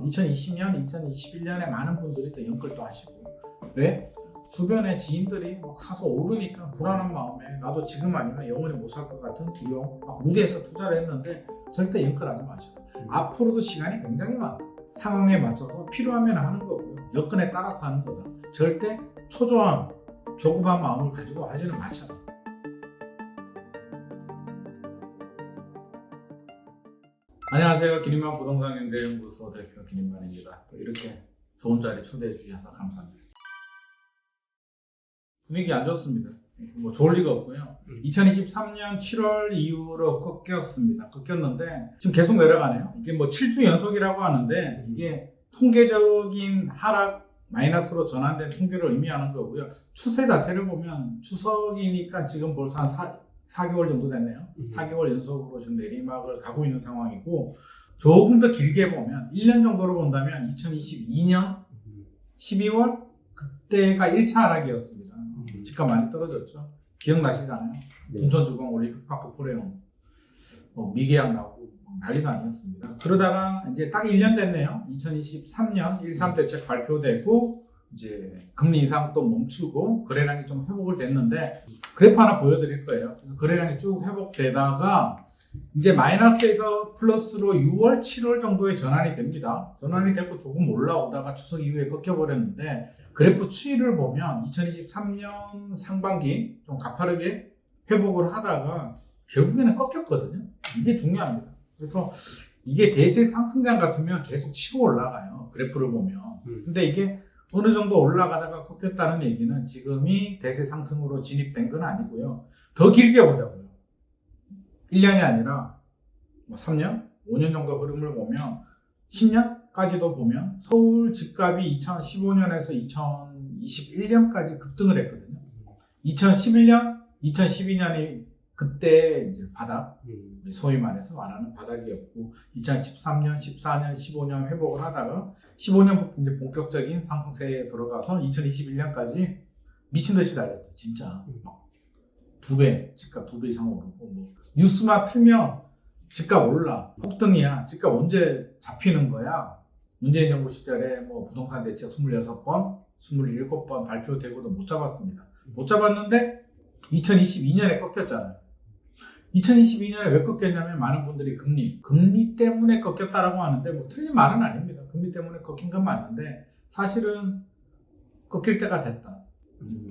2020년, 2021년에 많은 분들이 또 연끌도 하시고. 왜? 주변에 지인들이 막 사서 오르니까 불안한 마음에 나도 지금 아니면 영원히 못 살 것 같은 두려움, 막 무리해서 투자를 했는데 절대 연끌하지 마시고. 앞으로도 시간이 굉장히 많다. 상황에 맞춰서 필요하면 하는 거고요. 여건에 따라서 하는 거다. 절대 초조함, 조급한 마음을 가지고 하지는 마셔. 안녕하세요. 기린만 부동산경제연구소 대표 기린만입니다. 또 이렇게 좋은 자리에 초대해 주셔서 감사합니다. 분위기 안 좋습니다. 뭐 좋을 리가 없고요. 2023년 7월 이후로 꺾였는데 지금 계속 내려가네요. 이게 뭐 7주 연속이라고 하는데 이게 통계적인 하락 마이너스로 전환된 통계를 의미하는 거고요. 추세 자체를 보면 추석이니까 지금 벌써 한 4개월 정도 됐네요. 4개월 연속으로 지금 내리막을 가고 있는 상황이고, 조금 더 길게 보면 1년 정도로 본다면 2022년 12월 그때가 1차 하락이었습니다. 집값 많이 떨어졌죠. 기억나시잖아요. 둔촌주공 올림픽파크 포레온 미계약 나오고 난리가 아니었습니다. 그러다가 이제 딱 1년 됐네요. 2023년 1.3 대책 발표되고 이제 금리 인상 또 멈추고 거래량이 좀 회복을 됐는데, 그래프 하나 보여드릴 거예요. 그래서 거래량이 쭉 회복되다가 이제 마이너스에서 플러스로 6월, 7월 정도에 전환이 됩니다. 전환이 되고 조금 올라오다가 추석 이후에 꺾여버렸는데, 그래프 추이를 보면 2023년 상반기 좀 가파르게 회복을 하다가 결국에는 꺾였거든요. 이게 중요합니다. 그래서 이게 대세 상승장 같으면 계속 치고 올라가요. 그래프를 보면. 근데 이게 어느 정도 올라가다가 꺾였다는 얘기는 지금이 대세 상승으로 진입된 건 아니고요. 더 길게 보자고요. 1년이 아니라 뭐 3년, 5년 정도 흐름을 보면 10년까지도 보면 서울 집값이 2015년에서 2021년까지 급등을 했거든요. 2011년, 2012년이 그때 이제 바닥, 소위 말해서 말하는 바닥이었고, 2013년, 14년, 15년 회복을 하다가 15년부터 이제 본격적인 상승세에 들어가서 2021년까지 미친 듯이 달렸죠. 진짜 막 2배, 집값 2배 이상 오르고, 뭐 뉴스만 틀면 집값 올라, 폭등이야, 집값 언제 잡히는 거야. 문재인 정부 시절에 뭐 부동산 대책 26번, 27번 발표되고도 못 잡았습니다. 못 잡았는데 2022년에 꺾였잖아요. 2022년에 왜 꺾였냐면 많은 분들이 금리 때문에 꺾였다라고 하는데 뭐 틀린 말은 아닙니다. 금리 때문에 꺾인 건 맞는데 사실은 꺾일 때가 됐다.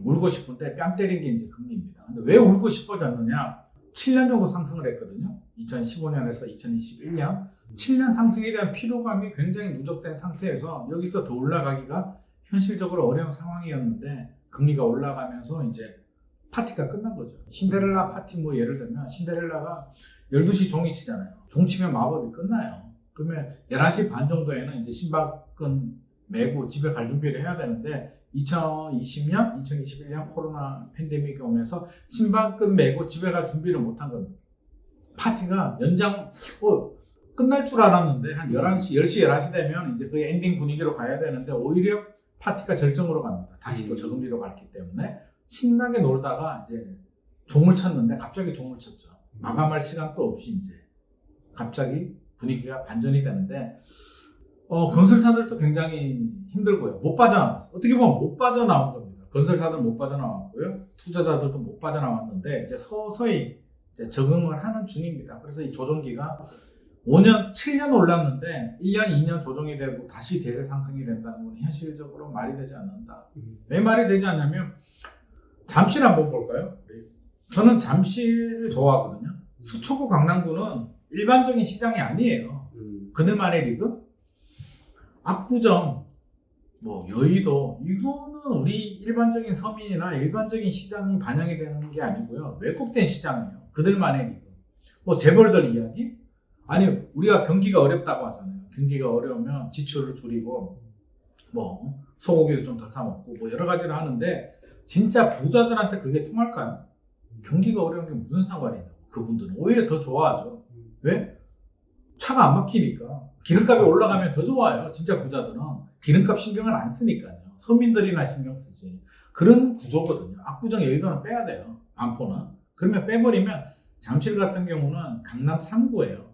울고 싶은데 뺨 때린 게 이제 금리입니다. 근데 왜 울고 싶어졌느냐? 7년 정도 상승을 했거든요. 2015년에서 2021년 7년 상승에 대한 피로감이 굉장히 누적된 상태에서 여기서 더 올라가기가 현실적으로 어려운 상황이었는데, 금리가 올라가면서 이제 파티가 끝난 거죠. 신데렐라 파티, 뭐 예를 들면 신데렐라가 12시 종이 치잖아요. 종 치면 마법이 끝나요. 그러면 11시 반 정도에는 이제 신발끈 메고 집에 갈 준비를 해야 되는데, 2020년, 2021년 코로나 팬데믹이 오면서 신발끈 메고 집에 갈 준비를 못한 겁니다. 파티가 끝날 줄 알았는데 한 10시 11시 되면 이제 그 엔딩 분위기로 가야 되는데 오히려 파티가 절정으로 갑니다. 다시 또 저금리로 갔기 때문에 신나게 놀다가 이제 종을 쳤는데 갑자기 종을 쳤죠. 마감할 시간도 없이 이제 갑자기 분위기가 반전이 되는데, 건설사들도 굉장히 힘들고요. 못 빠져나왔어요. 어떻게 보면 못 빠져나온 겁니다. 건설사들 못 빠져나왔고요. 투자자들도 못 빠져나왔는데 이제 서서히 이제 적응을 하는 중입니다. 그래서 이 조정기가 5년, 7년 올랐는데 1년, 2년 조정이 되고 다시 대세 상승이 된다는 건 현실적으로 말이 되지 않는다. 왜 말이 되지 않냐면 잠실 한번 볼까요? 저는 잠실을 좋아하거든요. 서초구 강남구는 일반적인 시장이 아니에요. 그들만의 리그? 압구정, 뭐 여의도, 이거는 우리 일반적인 서민이나 일반적인 시장이 반영이 되는 게 아니고요. 왜곡된 시장이에요. 그들만의 리그. 뭐 재벌들 이야기? 아니, 우리가 경기가 어렵다고 하잖아요. 경기가 어려우면 지출을 줄이고 뭐 소고기도 좀 덜 사 먹고 뭐 여러 가지를 하는데, 진짜 부자들한테 그게 통할까요? 경기가 어려운 게 무슨 상관이 있냐고. 그분들은 오히려 더 좋아하죠. 왜? 차가 안 막히니까. 기름값이 올라가면 더 좋아요. 진짜 부자들은 기름값 신경을 안 쓰니까요. 서민들이나 신경 쓰지. 그런 구조거든요. 압구정 여의도는 빼야 돼요. 반포는. 그러면 빼버리면 잠실 같은 경우는 강남 3구예요.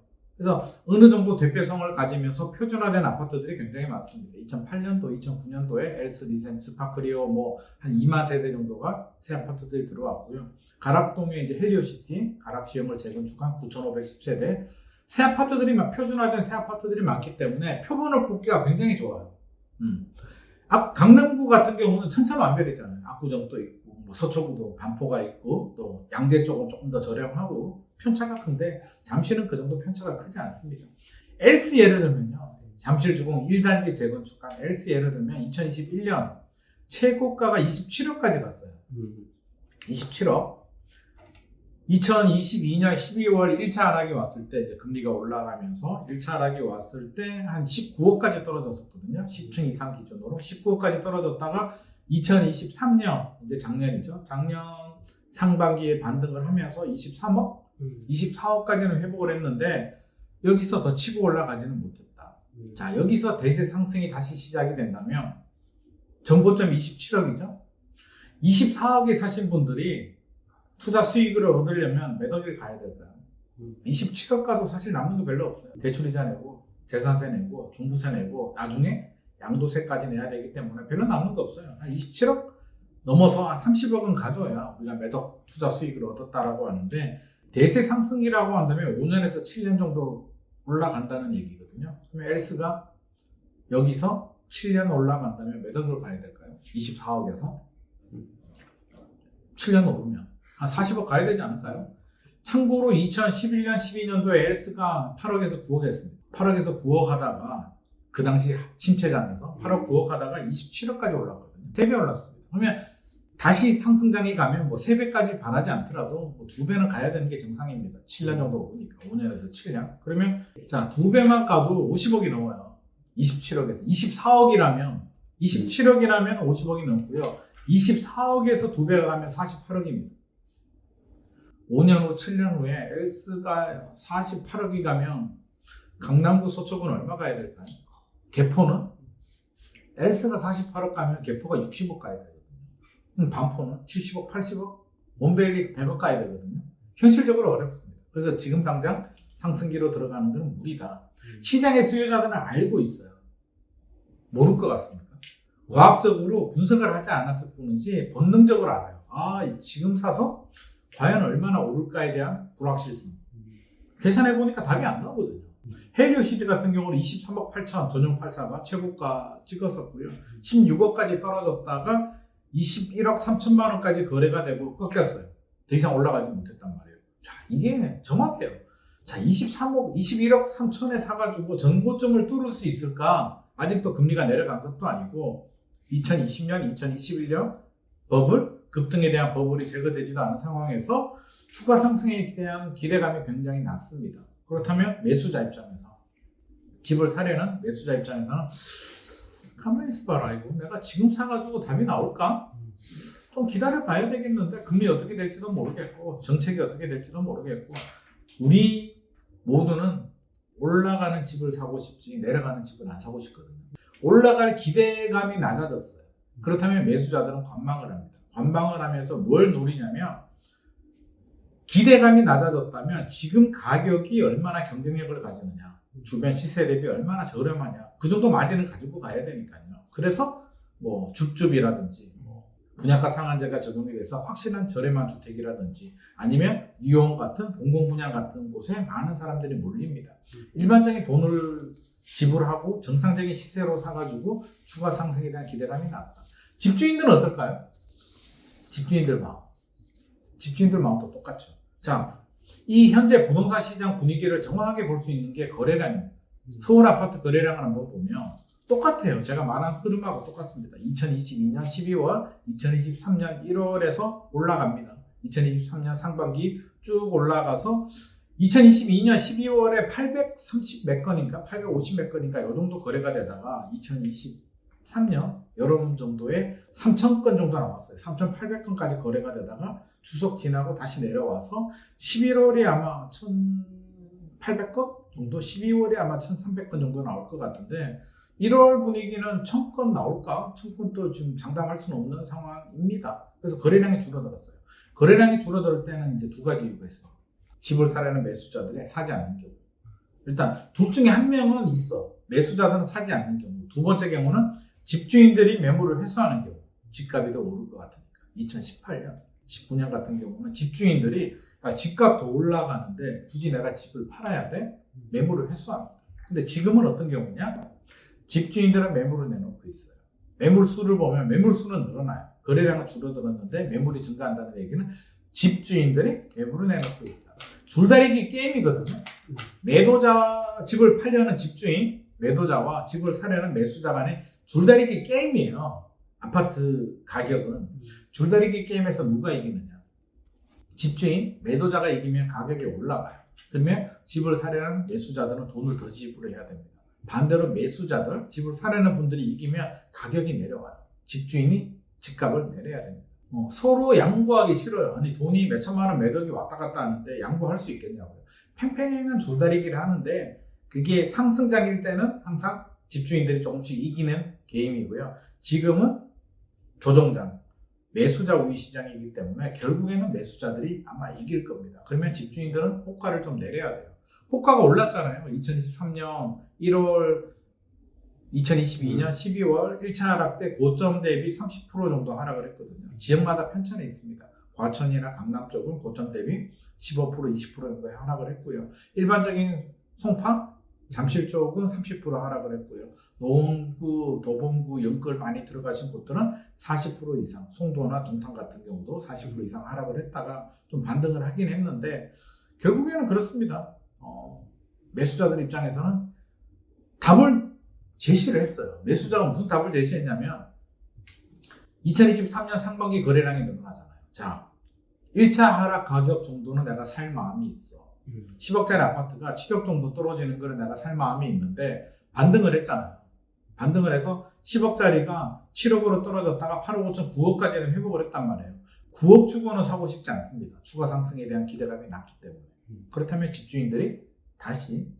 그래서 어느 정도 대표성을 가지면서 표준화된 아파트들이 굉장히 많습니다. 2008년도, 2009년도에 엘스, 리센츠, 파크리오 뭐 한 2만 세대 정도가 새 아파트들이 들어왔고요. 가락동에 이제 헬리오시티, 가락시형을 재건축한 9,510세대 새 아파트들이 표준화된 새 아파트들이 많기 때문에 표본을 뽑기가 굉장히 좋아요. 강남구 같은 경우는 천차만별이잖아요. 압구정도 있고, 뭐 서초구도 반포가 있고, 또 양재 쪽은 조금 더 저렴하고 편차가 큰데 잠실은 그 정도 편차가 크지 않습니다. 엘스 예를 들면요, 잠실주공 1단지 재건축한 엘스 예를 들면 2021년 최고가가 27억까지 갔어요. 27억. 2022년 12월 1차 하락이 왔을 때 이제 금리가 올라가면서 1차 하락이 왔을 때 한 19억까지 떨어졌었거든요. 10층 이상 기준으로 19억까지 떨어졌다가 2023년 이제 작년이죠. 작년 상반기에 반등을 하면서 23억, 24억까지는 회복을 했는데 여기서 더 치고 올라가지는 못했다. 자, 여기서 대세 상승이 다시 시작이 된다면 전고점 27억이죠. 24억에 사신 분들이 투자 수익을 얻으려면 몇 억을 가야 될까요? 27억 가도 사실 남는 거 별로 없어요. 대출이자 내고 재산세 내고 종부세 내고 나중에 양도세까지 내야 되기 때문에 별로 남는 거 없어요. 한 27억 넘어서 한 30억은 가져야 우리가 몇 억 투자 수익을 얻었다라고 하는데 대세 상승이라고 한다면 5년에서 7년 정도 올라간다는 얘기거든요. 그러면 엘스가 여기서 7년 올라간다면 몇 억을 가야 될까요? 24억에서 7년 오르면 한 40억 가야 되지 않을까요? 참고로 2011년, 12년도에 엘스가 8억에서 9억 했습니다. 8억에서 9억 하다가 그 당시 침체장에서 8억, 9억 하다가 27억까지 올랐거든요. 3배 올랐습니다. 그러면 다시 상승장이 가면 뭐 3배까지 바라지 않더라도 뭐 2배는 가야 되는 게 정상입니다. 7년 정도 오르니까. 5년에서 7년. 그러면 자, 2배만 가도 50억이 넘어요. 27억에서. 24억이라면 50억이 넘고요. 24억에서 2배가 가면 48억입니다. 5년 후, 7년 후에 엘스가 48억이 가면 강남구 서초구는 얼마 가야 될까요? 개포는? 엘스가 48억 가면 개포가 60억 가야 되거든요. 반포는 70억, 80억? 원베일리 100억 가야 되거든요. 현실적으로 어렵습니다. 그래서 지금 당장 상승기로 들어가는 건 무리다. 시장의 수요자들은 알고 있어요. 모를 것 같습니까? 과학적으로 분석을 하지 않았을 뿐이지 본능적으로 알아요. 아, 지금 사서 과연 얼마나 오를까에 대한 불확실성. 계산해보니까 답이 안 나오거든요. 헬리오시티 같은 경우는 23억 8천 전용 84가 최고가 찍었었고요. 16억까지 떨어졌다가 21억 3천만 원까지 거래가 되고 꺾였어요. 더 이상 올라가지 못했단 말이에요. 자, 이게 정확해요. 자, 23억, 21억 3천에 사가지고 전고점을 뚫을 수 있을까? 아직도 금리가 내려간 것도 아니고 2020년, 2021년 버블, 급등에 대한 버블이 제거되지도 않은 상황에서 추가 상승에 대한 기대감이 굉장히 낮습니다. 그렇다면 매수자 입장에서 집을 사려는 매수자 입장에서는 가만히 있어봐라. 이거 내가 지금 사가지고 답이 나올까? 좀 기다려봐야 되겠는데 금리 어떻게 될지도 모르겠고 정책이 어떻게 될지도 모르겠고 우리 모두는 올라가는 집을 사고 싶지 내려가는 집은 안 사고 싶거든요. 올라갈 기대감이 낮아졌어요. 그렇다면 매수자들은 관망을 합니다. 관망을 하면서 뭘 노리냐면 기대감이 낮아졌다면 지금 가격이 얼마나 경쟁력을 가지느냐, 주변 시세 대비 얼마나 저렴하냐, 그 정도 마진을 가지고 가야 되니까요. 그래서 뭐 줍줍이라든지 분양가 상한제가 적용이 돼서 확실한 저렴한 주택이라든지 아니면 뉴홈 같은 공공분양 같은 곳에 많은 사람들이 몰립니다. 일반적인 돈을 지불하고 정상적인 시세로 사가지고 추가 상승에 대한 기대감이 낮다. 집주인들은 어떨까요? 집주인들 마음도 똑같죠. 자, 이 현재 부동산 시장 분위기를 정확하게 볼 수 있는 게 거래량입니다. 서울 아파트 거래량을 한번 보면 똑같아요. 제가 말한 흐름하고 똑같습니다. 2022년 12월, 2023년 1월에서 올라갑니다. 2023년 상반기 쭉 올라가서 2022년 12월에 830 몇 건인가 850 몇 건인가 이 정도 거래가 되다가 2023년 여름 정도에 3,000건 정도 나왔어요. 3,800건까지 거래가 되다가 추석 지나고 다시 내려와서 11월에 아마 1,800건 정도, 12월에 아마 1,300건 정도 나올 것 같은데 1월 분위기는 1,000건 나올까? 1,000건도 지금 장담할 수는 없는 상황입니다. 그래서 거래량이 줄어들었어요. 거래량이 줄어들 때는 이제 두 가지 이유가 있어요. 집을 사려는 매수자들이 사지 않는 경우. 일단 둘 중에 한 명은 있어. 매수자들은 사지 않는 경우. 두 번째 경우는 집주인들이 매물을 회수하는 경우. 집값이 더 오를 것 같으니까. 2018년, 19년 같은 경우는 집주인들이 집값 더 올라가는데 굳이 내가 집을 팔아야 돼? 매물을 회수합니다. 근데 지금은 어떤 경우냐? 집주인들은 매물을 내놓고 있어요. 매물 수를 보면 매물 수는 늘어나요. 거래량은 줄어들었는데 매물이 증가한다는 얘기는 집주인들이 매물을 내놓고 있다. 줄다리기 게임이거든요. 매도자, 집을 팔려는 집주인, 매도자와 집을 사려는 매수자 간의 줄다리기 게임이에요. 아파트 가격은. 줄다리기 게임에서 누가 이기느냐? 집주인, 매도자가 이기면 가격이 올라가요. 그러면 집을 사려는 매수자들은 돈을 더 지불해야 됩니다. 반대로 매수자들, 집을 사려는 분들이 이기면 가격이 내려가요. 집주인이 집값을 내려야 됩니다. 서로 양보하기 싫어요. 아니 돈이 몇 천만 원 매덕이 왔다 갔다 하는데 양보할 수 있겠냐고요. 팽팽한 줄다리기를 하는데 그게 상승장일 때는 항상 집주인들이 조금씩 이기는 게임이고요. 지금은 조정장, 매수자 우위 시장이기 때문에 결국에는 매수자들이 아마 이길 겁니다. 그러면 집주인들은 호가를 좀 내려야 돼요. 호가가 올랐잖아요. 2023년 1월, 2022년 12월 1차 하락 때 고점 대비 30% 정도 하락을 했거든요. 지역마다 편차는 있습니다. 과천이나 강남 쪽은 고점 대비 15%, 20% 정도 하락을 했고요. 일반적인 송파, 잠실 쪽은 30% 하락을 했고요. 노원구, 도봉구, 영끌 많이 들어가신 곳들은 40% 이상, 송도나 동탄 같은 경우도 40% 이상 하락을 했다가 좀 반등을 하긴 했는데 결국에는 그렇습니다. 매수자들 입장에서는 답을 제시를 했어요. 매수자가 무슨 답을 제시했냐면 2023년 상반기 거래량이 늘어나잖아요. 자, 1차 하락 가격 정도는 내가 살 마음이 있어. 10억짜리 아파트가 7억 정도 떨어지는 거는 내가 살 마음이 있는데 반등을 했잖아요. 반등을 해서 10억짜리가 7억으로 떨어졌다가 8억 5천 9억까지는 회복을 했단 말이에요. 9억 주고는 사고 싶지 않습니다. 추가 상승에 대한 기대감이 낮기 때문에. 그렇다면 집주인들이 다시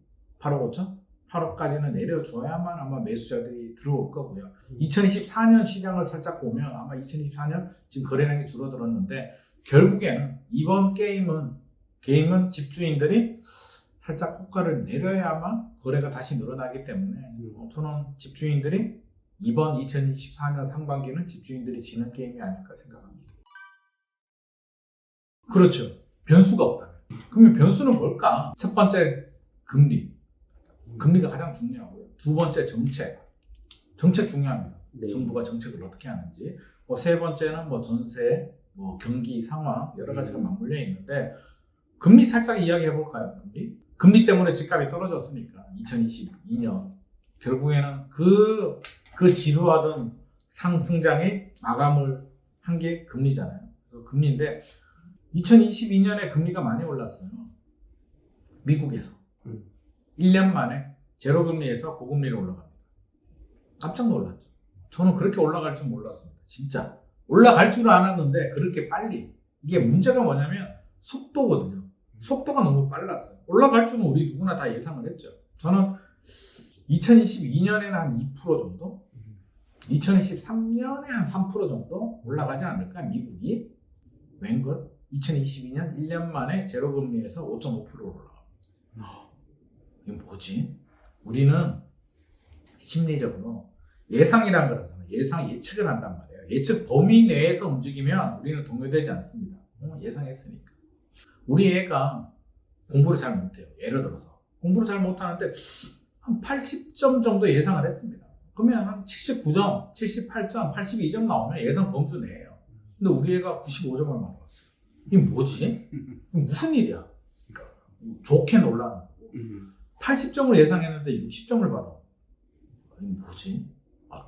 8억 5천, 8억까지는 내려줘야만 아마 매수자들이 들어올 거고요. 2024년 시장을 살짝 보면 아마 2024년 지금 거래량이 줄어들었는데 결국에는 이번 게임은 집주인들이 살짝 호가를 내려야만 거래가 다시 늘어나기 때문에 저는 집주인들이 이번 2024년 상반기는 집주인들이 지는 게임이 아닐까 생각합니다. 그렇죠. 변수가 없다면. 그러면 변수는 뭘까? 첫 번째 금리. 금리가 가장 중요하고요. 두 번째 정책 중요합니다. 네. 정부가 정책을 어떻게 하는지. 세 번째는 전세, 경기 상황 여러 가지가 맞물려 있는데 금리 살짝 이야기해 볼까요? 금리 때문에 집값이 떨어졌으니까 2022년 결국에는 그 지루하던 상승장의 마감을 한 게 금리잖아요. 그래서 금리인데 2022년에 금리가 많이 올랐어요. 미국에서 1년 만에 제로금리에서 고금리로 올라갑니다. 깜짝 놀랐죠. 저는 그렇게 올라갈 줄 몰랐습니다. 진짜 올라갈 줄 알았는데 그렇게 빨리. 이게 문제가 뭐냐면 속도거든요. 속도가 너무 빨랐어요. 올라갈 줄은 우리 누구나 다 예상을 했죠. 저는 2022년에는 한 2% 정도, 2023년에 한 3% 정도 올라가지 않을까, 미국이. 웬걸? 2022년 1년 만에 제로금리에서 5.5%로 올라갑니다. 이게 뭐지? 우리는 심리적으로 예상이란 거라잖아요. 예측을 한단 말이에요. 예측 범위 내에서 움직이면 우리는 동요되지 않습니다. 예상했으니까. 우리 애가 공부를 잘 못해요. 예를 들어서 공부를 잘 못하는데 한 80점 정도 예상을 했습니다. 그러면 한 79점, 78점, 82점 나오면 예상 범주 내예요. 근데 우리 애가 95점을 맞았어요. 이게 뭐지? 이게 무슨 일이야? 그러니까 좋게 놀라는 거고 80점을 예상했는데 60점을 받아. 이게 뭐지?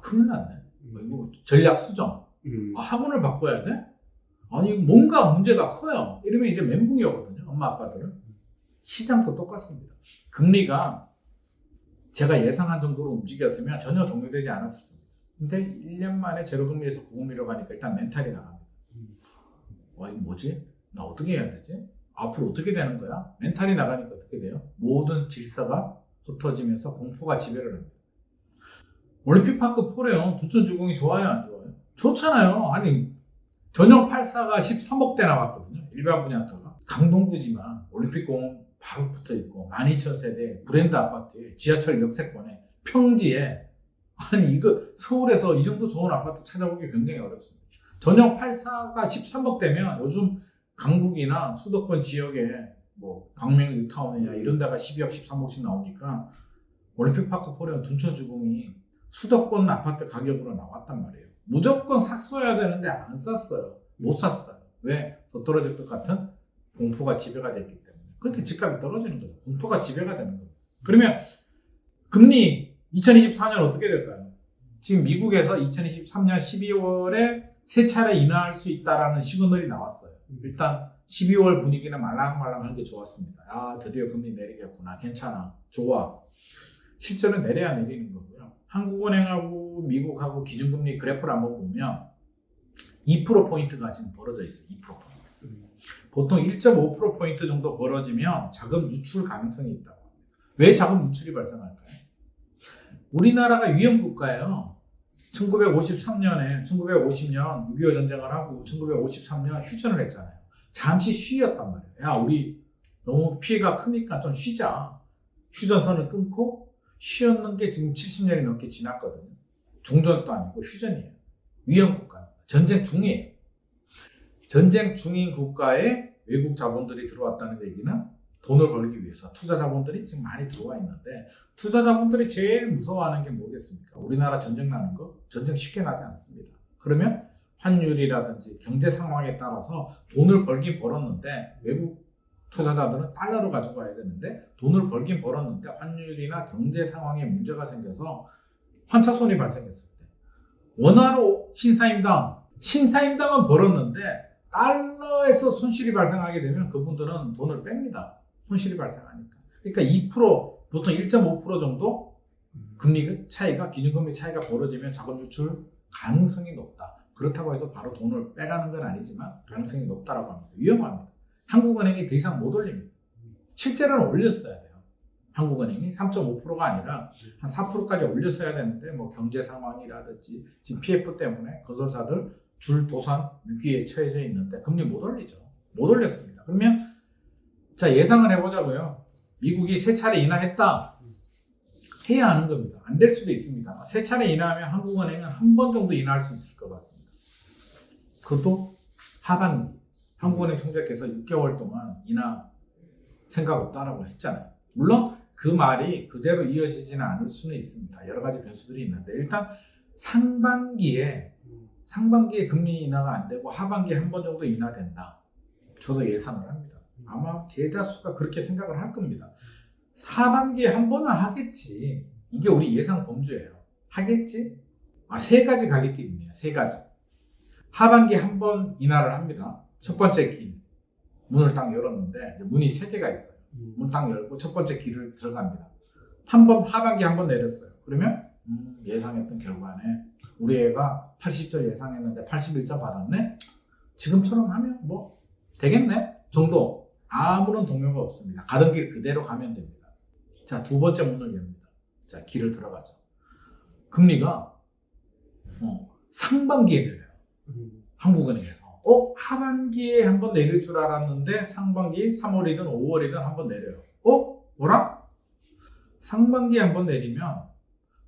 큰일 났네. 이거 전략 수정. 학원을 바꿔야 돼? 아니 뭔가 문제가 커요. 이러면 이제 멘붕이 오거든요. 엄마 아빠들은. 시장도 똑같습니다. 금리가 제가 예상한 정도로 움직였으면 전혀 동요되지 않았을 겁니다. 근데 1년 만에 제로금리에서 고금리로 가니까 일단 멘탈이 나갑니다. 이거 뭐지? 나 어떻게 해야 되지? 앞으로 어떻게 되는 거야? 멘탈이 나가니까 어떻게 돼요? 모든 질서가 흩어지면서 공포가 지배를 합니다. 올림픽파크 포레온 두천주공이 좋아요, 안 좋아요? 좋잖아요. 아니 전용 84가 13억대 나왔거든요. 일반 분양가가. 강동구지만 올림픽공원 바로 붙어 있고 12,000세대 브랜드 아파트에 지하철 역세권에 평지에 아니 이거 서울에서 이 정도 좋은 아파트 찾아보기 굉장히 어렵습니다. 전용 84가 13억 되면 요즘 강북이나 수도권 지역에 뭐 광명 뉴타운이나 이런 데가 12억 13억씩 나오니까 올림픽파크 포레온 둔천주공이 수도권 아파트 가격으로 나왔단 말이에요. 무조건 샀어야 되는데 안 샀어요. 못 샀어요. 왜? 더 떨어질 것 같은 공포가 지배가 됐기 때문에. 그렇게 집값이 떨어지는 거죠. 공포가 지배가 되는 거죠. 그러면 금리 2024년 어떻게 될까요? 지금 미국에서 2023년 12월에 세 차례 인하할 수 있다라는 시그널이 나왔어요. 일단 12월 분위기는 말랑말랑한 게 좋았습니다. 아, 드디어 금리 내리겠구나. 괜찮아. 좋아. 실제로 내려야 내리는 거고요. 한국은행하고 미국하고 기준금리 그래프를 한번 보면 2%포인트가 지금 벌어져 있어요. 2%포인트. 보통 1.5%포인트 정도 벌어지면 자금 유출 가능성이 있다고 합니다. 왜 자금 유출이 발생할까요? 우리나라가 위험국가예요. 1953년에 1950년 6.25 전쟁을 하고 1953년 휴전을 했잖아요. 잠시 쉬었단 말이에요. 야, 우리 너무 피해가 크니까 좀 쉬자. 휴전선을 끊고 쉬었는 게 지금 70년이 넘게 지났거든요. 종전도 아니고 휴전이에요. 위험국가입니다. 전쟁 중이에요. 전쟁 중인 국가에 외국 자본들이 들어왔다는 얘기는 돈을 벌기 위해서 투자 자본들이 지금 많이 들어와 있는데 투자 자본들이 제일 무서워하는 게 뭐겠습니까? 우리나라 전쟁 나는 거? 전쟁 쉽게 나지 않습니다. 그러면 환율이라든지 경제 상황에 따라서 돈을 벌긴 벌었는데 외국 투자자들은 달러로 가져가야 되는데 돈을 벌긴 벌었는데 환율이나 경제 상황에 문제가 생겨서 환차손이 발생했을 때 원화로 신사임당은 벌었는데 달러에서 손실이 발생하게 되면 그분들은 돈을 뺍니다. 손실이 발생하니까. 그러니까 2% 보통 1.5% 정도 금리 차이가 기준금리 차이가 벌어지면 자금 유출 가능성이 높다. 그렇다고 해서 바로 돈을 빼가는 건 아니지만 가능성이 높다라고 합니다. 위험합니다. 한국은행이 더 이상 못 올립니다. 실제로는 올렸어야 돼요. 한국은행이 3.5%가 아니라 한 4%까지 올렸어야 되는데 뭐 경제 상황이라든지 지금 PF 때문에 건설사들 줄 도산 위기에 처해져 있는데 금리 못 올리죠. 못 올렸습니다. 그러면 자 예상을 해보자고요. 미국이 세 차례 인하했다. 해야 하는 겁니다. 안 될 수도 있습니다. 세 차례 인하하면 한국은행은 한 번 정도 인하할 수 있을 것 같습니다. 그것도 하반기. 한국은행 총재께서 6개월 동안 인하 생각 없다라고 했잖아요. 물론 그 말이 그대로 이어지지는 않을 수는 있습니다. 여러 가지 변수들이 있는데 일단 상반기에 금리 인하가 안 되고 하반기에 한 번 정도 인하된다. 저도 예상을 합니다. 아마 대다수가 그렇게 생각을 할 겁니다. 하반기에 한 번은 하겠지. 이게 우리 예상 범주예요. 하겠지? 세 가지 가격길이 있네요. 세 가지. 하반기에 한 번 인하를 합니다. 첫 번째 길. 문을 딱 열었는데 문이 세 개가 있어요. 문 딱 열고 첫 번째 길을 들어갑니다. 하반기에 한 번 내렸어요. 그러면 예상했던 결과네. 우리 애가 80점 예상했는데 81점 받았네? 지금처럼 하면 뭐 되겠네? 정도. 아무런 동요가 없습니다. 가던 길 그대로 가면 됩니다. 자, 두 번째 문을 엽니다. 자, 길을 들어가죠. 금리가 상반기에 내려요. 한국은행에서. 하반기에 한번 내릴 줄 알았는데 상반기 3월이든 5월이든 한번 내려요. 뭐라? 상반기에 한번 내리면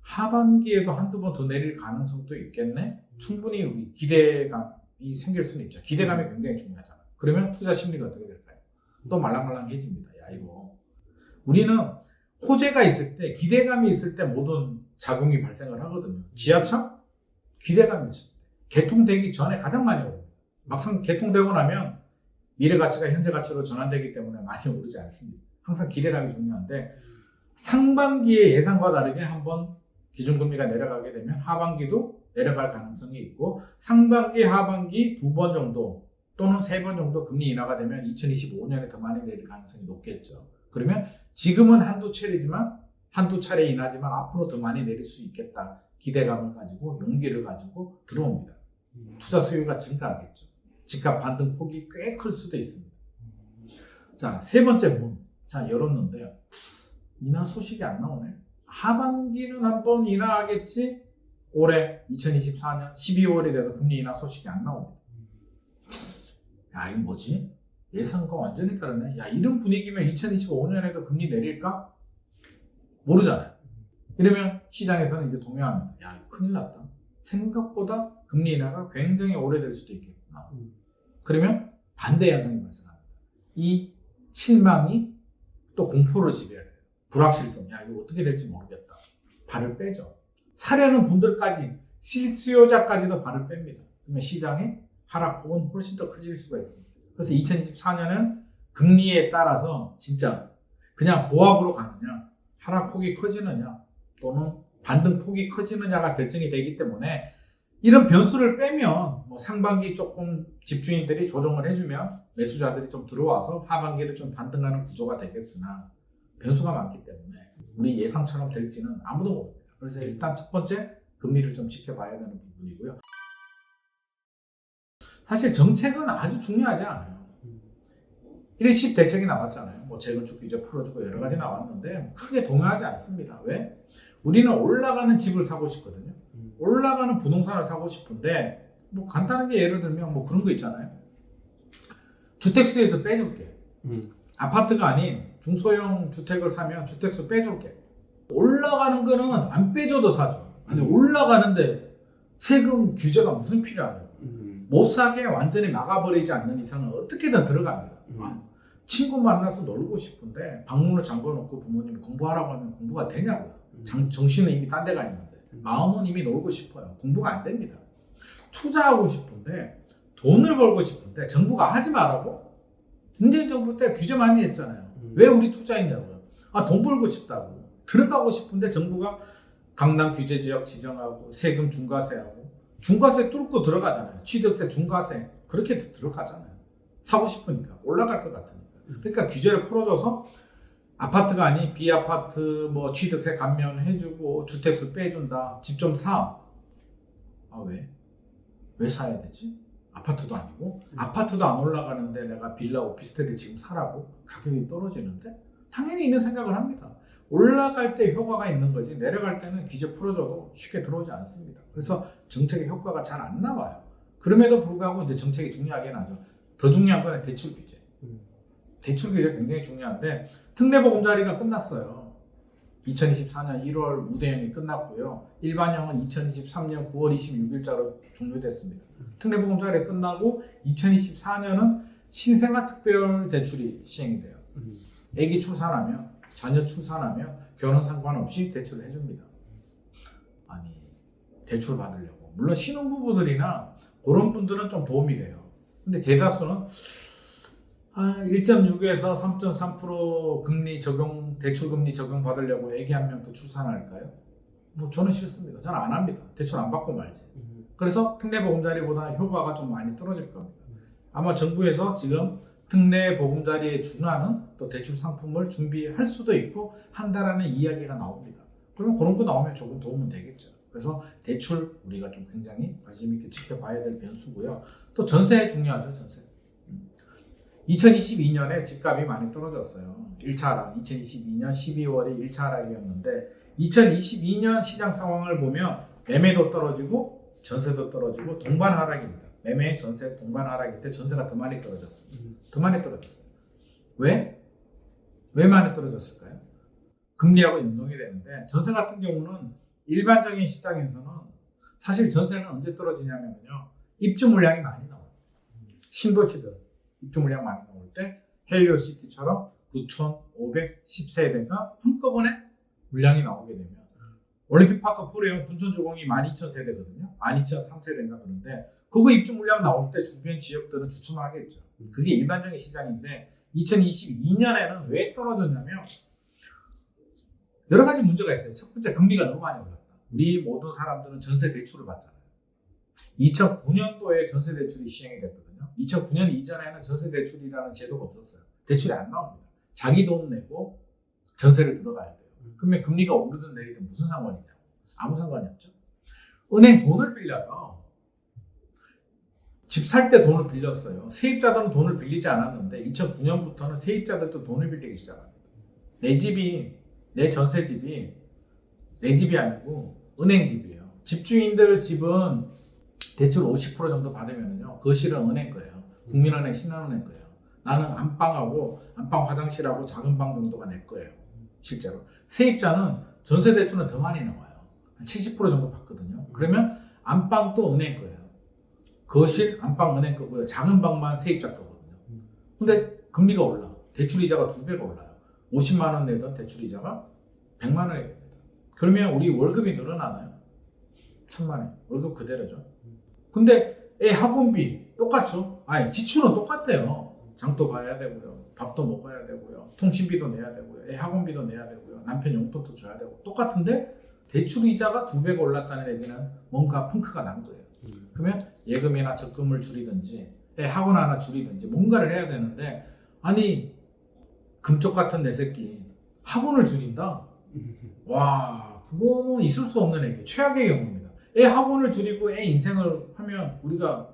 하반기에도 한두 번 더 내릴 가능성도 있겠네? 충분히 우리 기대감이 생길 수는 있죠. 기대감이 굉장히 중요하잖아. 그러면 투자 심리가 어떻게 될까요? 또 말랑말랑해집니다. 야, 이거. 우리는 호재가 있을 때, 기대감이 있을 때 모든 작용이 발생을 하거든요. 지하철? 기대감이 있을 때. 개통되기 전에 가장 많이 오릅니다. 막상 개통되고 나면 미래 가치가 현재 가치로 전환되기 때문에 많이 오르지 않습니다. 항상 기대감이 중요한데 상반기의 예상과 다르게 한번 기준금리가 내려가게 되면 하반기도 내려갈 가능성이 있고 상반기, 하반기 두 번 정도 또는 세 번 정도 금리 인하가 되면 2025년에 더 많이 내릴 가능성이 높겠죠. 그러면 지금은 한두 차례 인하지만 앞으로 더 많이 내릴 수 있겠다. 기대감을 가지고 용기를 가지고 들어옵니다. 투자 수요가 증가하겠죠. 집값 반등 폭이 꽤 클 수도 있습니다. 자, 세 번째 문. 자, 열었는데요. 인하 소식이 안 나오네. 하반기는 한번 인하하겠지? 올해 2024년 12월이 돼도 금리 인하 소식이 안 나옵니다. 야, 이거 뭐지? 예상과 완전히 다르네. 야, 이런 분위기면 2025년에도 금리 내릴까? 모르잖아요. 이러면 시장에서는 이제 동요합니다. 야, 큰일 났다. 생각보다 금리 인하가 굉장히 오래될 수도 있겠구나. 그러면 반대 현상이 발생합니다. 이 실망이 또 공포로 지배해요. 불확실성. 야, 이거 어떻게 될지 모르겠다. 발을 빼죠. 사려는 분들까지, 실수요자까지도 발을 뺍니다. 그러면 시장의 하락폭은 훨씬 더 커질 수가 있습니다. 그래서 2024년은 금리에 따라서 진짜 그냥 보합으로 가느냐, 하락폭이 커지느냐, 또는 반등폭이 커지느냐가 결정이 되기 때문에 이런 변수를 빼면 뭐 상반기 조금 집주인들이 조정을 해주면 매수자들이 좀 들어와서 하반기를 좀 반등하는 구조가 되겠으나 변수가 많기 때문에 우리 예상처럼 될지는 아무도 모릅니다. 그래서 일단 첫 번째 금리를 좀 지켜봐야 되는 부분이고요. 사실 정책은 아주 중요하지 않아요. 일시 대책이 나왔잖아요. 뭐 재건축 규제 풀어주고 여러 가지 나왔는데 크게 동요하지 않습니다. 왜? 우리는 올라가는 집을 사고 싶거든요. 올라가는 부동산을 사고 싶은데 뭐 간단하게 예를 들면 뭐 그런 거 있잖아요. 주택수에서 빼줄게. 아파트가 아닌 중소형 주택을 사면 주택수 빼줄게. 올라가는 거는 안 빼줘도 사죠. 아니 올라가는데 세금 규제가 무슨 필요하냐고. 못 사게 완전히 막아버리지 않는 이상은 어떻게든 들어갑니다. 친구 만나서 놀고 싶은데 방문을 잠궈놓고 부모님이 공부하라고 하면 공부가 되냐고요. 정신은 이미 딴 데 가 있는데 마음은 이미 놀고 싶어요. 공부가 안 됩니다. 투자하고 싶은데 돈을 벌고 싶은데 정부가 하지 말라고? 문재인 정부 때 규제 많이 했잖아요. 왜 우리 투자했냐고요. 돈 벌고 싶다고. 들어가고 싶은데 정부가 강남 규제 지역 지정하고 세금 중과세하고 중과세 뚫고 들어가잖아요. 취득세 중과세 그렇게 들어가잖아요. 사고 싶으니까 올라갈 것 같으니까. 그러니까 규제를 풀어줘서 아파트가 아닌 비아파트 뭐 취득세 감면해주고 주택수 빼준다. 집 좀 사. 왜? 왜 사야 되지? 아파트도 아니고 아파트도 안 올라가는데 내가 빌라 오피스텔을 지금 사라고? 가격이 떨어지는데? 당연히 있는 생각을 합니다. 올라갈 때 효과가 있는 거지 내려갈 때는 규제 풀어줘도 쉽게 들어오지 않습니다. 그래서 정책의 효과가 잘 안 나와요. 그럼에도 불구하고 이제 정책이 중요하긴 하죠. 더 중요한 건 대출 규제. 대출 규제 굉장히 중요한데 특례보금자리가 끝났어요. 2024년 1월 우대형이 끝났고요. 일반형은 2023년 9월 26일자로 종료됐습니다. 특례보금자리 끝나고 2024년은 신생아 특별 대출이 시행이 돼요. 아기 출산하면 자녀 출산하면 결혼 상관없이 대출을 해줍니다. 아니 대출 받으려고 물론 신혼부부들이나 그런 분들은 좀 도움이 돼요. 근데 대다수는 1.6에서 3.3% 금리 적용, 대출 금리 적용 받으려고 아기 한 명 더 출산할까요? 뭐 저는 싫습니다. 저는 안 합니다. 대출 안 받고 말지. 그래서 특례보금자리보다 효과가 좀 많이 떨어질 겁니다. 아마 정부에서 지금 특례보금자리에 준하는 또 대출 상품을 준비할 수도 있고 한다라는 이야기가 나옵니다. 그러면 그런 거 나오면 조금 도움은 되겠죠. 그래서 대출 우리가 좀 굉장히 관심 있게 지켜봐야 될 변수고요. 또 전세 중요하죠, 전세. 2022년에 집값이 많이 떨어졌어요. 1차 하락, 2022년 12월에 1차 하락이었는데 2022년 시장 상황을 보면 매매도 떨어지고 전세도 떨어지고 동반 하락입니다. 매매, 전세, 동반 하락일 때 전세가 더 많이 떨어졌습니다. 더 많이 떨어졌어요. 왜? 왜 많이 떨어졌을까요? 금리하고 연동이 되는데 전세 같은 경우는 일반적인 시장에서는 사실 전세는 언제 떨어지냐면요. 입주 물량이 많이 나와요. 신도시들 입주 물량 많이 나올 때 헬리오시티처럼 9,510세대가 한꺼번에 물량이 나오게 되면 올림픽파크 포레온 둔촌주공이 12,000세대거든요. 12,003세대인가 그런데 그거 입주 물량 나올 때 주변 지역들은 주춤하겠죠. 그게 일반적인 시장인데 2022년에는 왜 떨어졌냐면 여러 가지 문제가 있어요. 첫 번째 금리가 너무 많이 올랐다. 우리 모든 사람들은 전세 대출을 받잖아요. 2009년도에 전세 대출이 시행이 됐거든요. 2009년 이전에는 전세 대출이라는 제도가 없었어요. 대출이 안 나옵니다. 자기 돈 내고 전세를 들어가야 돼요. 그러면 금리가 오르든 내리든 무슨 상관이냐고. 아무 상관이 없죠. 은행 돈을 빌려요. 집 살 때 돈을 빌렸어요. 세입자들은 돈을 빌리지 않았는데 2009년부터는 세입자들도 돈을 빌리기 시작합니다. 내 집이, 내 전세집이 내 집이 아니고 은행 집이에요. 집주인들 집은 대출 50% 정도 받으면요. 그 실은 은행 거예요. 국민은행, 신한은행 거예요. 나는 안방하고 안방 화장실하고 작은 방 정도가 내 거예요. 실제로 세입자는 전세 대출은 더 많이 나와요. 한 70% 정도 받거든요. 그러면 안방도 은행 거예요. 거실, 안방 은행 거고요. 작은 방만 세입자 거거든요. 근데 금리가 올라. 대출이자가 2배가 올라요. 50만 원 내던 대출이자가 100만 원이 됩니다. 그러면 우리 월급이 늘어나나요? 1000만 원. 월급 그대로죠. 근데 애 학원비 똑같죠? 아니 지출은 똑같아요. 장도 봐야 되고요. 밥도 먹어야 되고요. 통신비도 내야 되고요. 애 학원비도 내야 되고요. 남편 용돈도 줘야 되고 똑같은데 대출이자가 2배가 올랐다는 얘기는 뭔가 펑크가 난 거예요. 그러면 예금이나 적금을 줄이든지 학원 하나 줄이든지 뭔가를 해야 되는데 아니 금쪽 같은 내 새끼 학원을 줄인다? 와 그거는 있을 수 없는 얘기 최악의 경우입니다. 애 학원을 줄이고 애 인생을 하면 우리가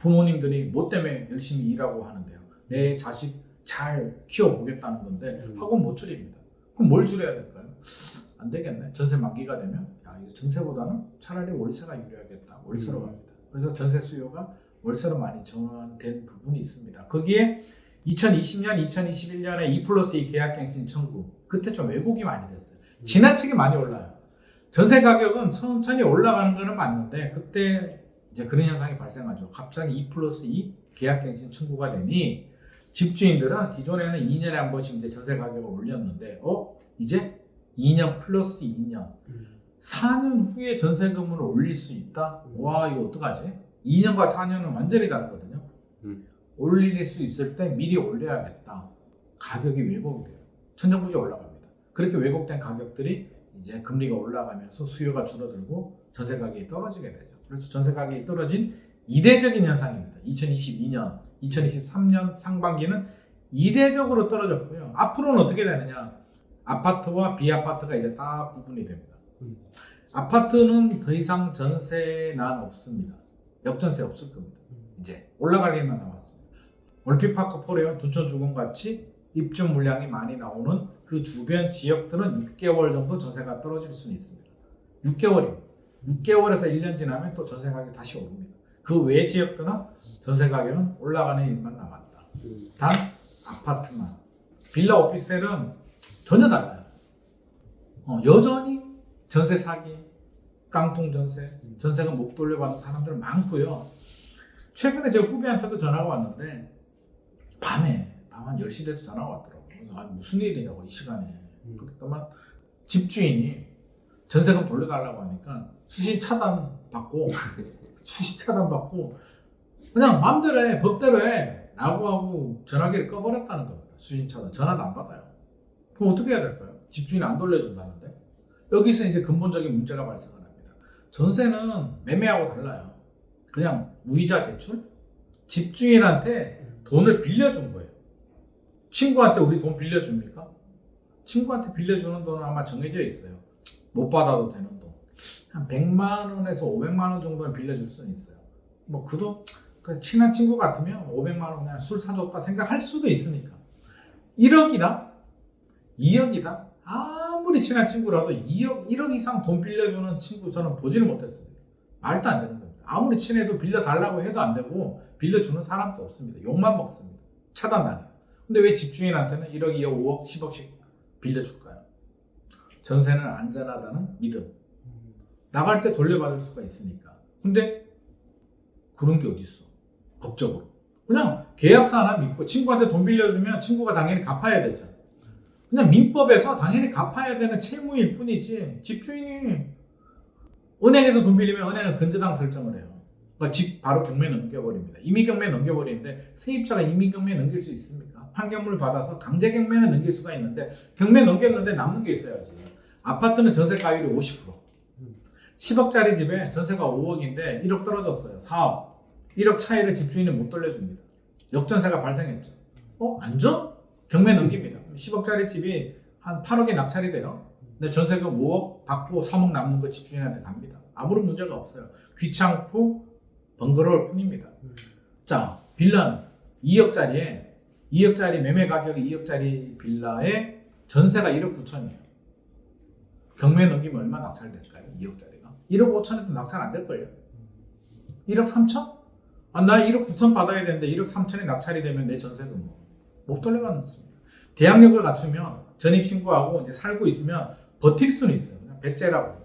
부모님들이 뭐 때문에 열심히 일하고 하는데요. 내 자식 잘 키워보겠다는 건데 학원 못 줄입니다. 그럼 뭘 줄여야 될까요? 안 되겠네. 전세 만기가 되면 야 이거 전세보다는 차라리 월세가 유리하겠다. 월세로 갑니다. 그래서 전세 수요가 월세로 많이 전환된 부분이 있습니다. 거기에 2020년, 2021년에 2+2 계약갱신 청구 그때 좀 왜곡이 많이 됐어요. 지나치게 많이 올라요. 전세 가격은 천천히 올라가는 거는 맞는데 그때 이제 그런 현상이 발생하죠. 갑자기 2+2 계약갱신 청구가 되니 집주인들은 기존에는 2년에 한 번씩 이제 전세 가격을 올렸는데 이제 2년 플러스 2년 4년 후에 전세금을 올릴 수 있다? 와 이거 어떡하지? 2년과 4년은 완전히 다르거든요. 올릴 수 있을 때 미리 올려야겠다. 가격이 왜곡이 돼요. 천정부지 올라갑니다. 그렇게 왜곡된 가격들이 이제 금리가 올라가면서 수요가 줄어들고 전세 가격이 떨어지게 되죠. 그래서 전세 가격이 떨어진 이례적인 현상입니다. 2022년, 2023년 상반기는 이례적으로 떨어졌고요. 앞으로는 어떻게 되느냐? 아파트와 비아파트가 이제 다 구분이 됩니다. 아파트는 더 이상 전세난 없습니다. 역전세 없을 겁니다. 이제 올라갈 일만 남았습니다. 올피파크 포레온 둔촌주공 같이 입주 물량이 많이 나오는 그 주변 지역들은 6개월 정도 전세가 떨어질 수는 있습니다. 6개월입니다. 6개월에서 1년 지나면 또 전세 가격이 다시 오릅니다. 그 외 지역들은 전세 가격은 올라가는 일만 남았다. 단 아파트만. 빌라 오피스텔은 전혀 달라요. 여전히 전세 사기, 깡통 전세, 전세금 못 돌려받는 사람들 많고요. 최근에 제 후배한테도 전화가 왔는데 밤에 한 10시 돼서 전화가 왔더라고요. 무슨 일이냐고 이 시간에. 그랬더만 집주인이 전세금 돌려달라고 하니까 수신 차단 받고 그냥 마음대로 해 법대로 해 라고 하고 전화기를 꺼버렸다는 겁니다. 수신 차단 전화도 안 받아요. 그럼 어떻게 해야 될까요? 집주인이 안 돌려준다는데 여기서 이제 근본적인 문제가 발생을 합니다. 전세는 매매하고 달라요. 그냥 무이자 대출? 집주인한테 돈을 빌려준 거예요. 친구한테 우리 돈 빌려줍니까? 친구한테 빌려주는 돈은 아마 정해져 있어요. 못 받아도 되는 돈. 한 100만 원에서 500만 원 정도는 빌려줄 수는 있어요. 뭐 그 돈, 친한 친구 같으면 500만 원 그냥 술 사줬다 생각할 수도 있으니까. 1억이다? 2억이다? 아무리 친한 친구라도 1억 이상 돈 빌려주는 친구 저는 보지를 못했습니다. 말도 안 되는 겁니다. 아무리 친해도 빌려달라고 해도 안 되고 빌려주는 사람도 없습니다. 욕만 먹습니다. 차단당해요. 근데 왜 집주인한테는 1억, 2억, 5억, 10억씩 빌려줄까요? 전세는 안전하다는 믿음. 나갈 때 돌려받을 수가 있으니까. 근데 그런 게 어딨어? 법적으로. 그냥 계약서 하나 믿고 친구한테 돈 빌려주면 친구가 당연히 갚아야 되죠. 그냥 민법에서 당연히 갚아야 되는 채무일 뿐이지 집주인이 은행에서 돈 빌리면 은행은 근저당 설정을 해요. 그러니까 집 바로 경매 넘겨버립니다. 임의 경매 넘겨버리는데 세입자가 임의 경매 넘길 수 있습니까? 판결문을 받아서 강제 경매는 넘길 수가 있는데 경매 넘겼는데 남는 게 있어야지. 아파트는 전세 가율이 50%. 10억짜리 집에 전세가 5억인데 1억 떨어졌어요. 4억. 1억 차이를 집주인이 못 돌려줍니다. 역전세가 발생했죠. 안 줘? 경매 넘깁니다. 10억짜리 집이 한 8억에 낙찰이 돼요. 근데 전세금 5억 받고 3억 남는 거 집주인한테 갑니다. 아무런 문제가 없어요. 귀찮고 번거로울 뿐입니다. 자, 빌라는 2억짜리 매매 가격이 2억짜리 빌라에 전세가 1억 9천이에요. 경매 넘기면 얼마 낙찰될까요? 2억짜리가? 1억 5천에도 낙찰 안 될걸요? 1억 3천? 나 1억 9천 받아야 되는데 1억 3천에 낙찰이 되면 내 전세금 못 돌려받습니다. 대학력을 갖추면 전입신고하고 이제 살고 있으면 버틸 수는 있어요. 그냥 배째라고.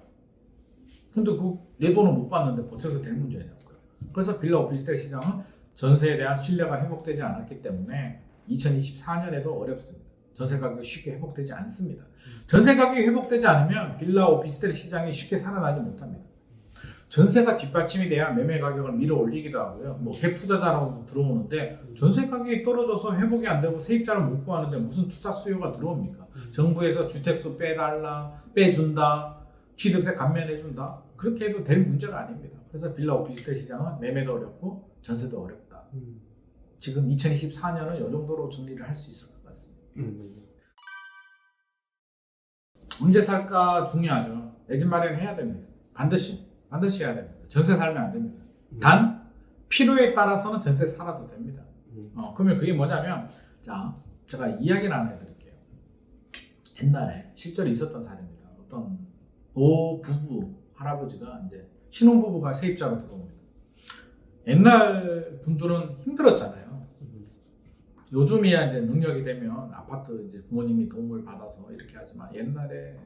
근데 내 돈은 못 받는데 버텨서 될 문제냐고요. 그래서 빌라 오피스텔 시장은 전세에 대한 신뢰가 회복되지 않았기 때문에 2024년에도 어렵습니다. 전세 가격이 쉽게 회복되지 않습니다. 전세 가격이 회복되지 않으면 빌라 오피스텔 시장이 쉽게 살아나지 못합니다. 전세가 뒷받침이 돼야 매매 가격을 밀어 올리기도 하고요. 뭐 갭 투자자라고 들어오는데 전세 가격이 떨어져서 회복이 안 되고 세입자를 못 구하는데 무슨 투자 수요가 들어옵니까? 정부에서 주택수 빼준다, 취득세 감면해준다. 그렇게 해도 될 문제가 아닙니다. 그래서 빌라 오피스텔 시장은 매매도 어렵고 전세도 어렵다. 지금 2024년은 이 정도로 정리를 할 수 있을 것 같습니다. 언제 살까 중요하죠. 내 집 마련해야 됩니다. 반드시 해야 됩니다. 전세 살면 안 됩니다. 단 필요에 따라서는 전세 살아도 됩니다. 그러면 그게 뭐냐면, 자, 제가 이야기를 하나 해드릴게요. 옛날에 실제로 있었던 사례입니다. 어떤 노부부 할아버지가 이제 신혼부부가 세입자로 들어옵니다. 옛날 분들은 힘들었잖아요. 요즘이야 이제 능력이 되면 아파트 이제 부모님이 도움을 받아서 이렇게 하지만 옛날에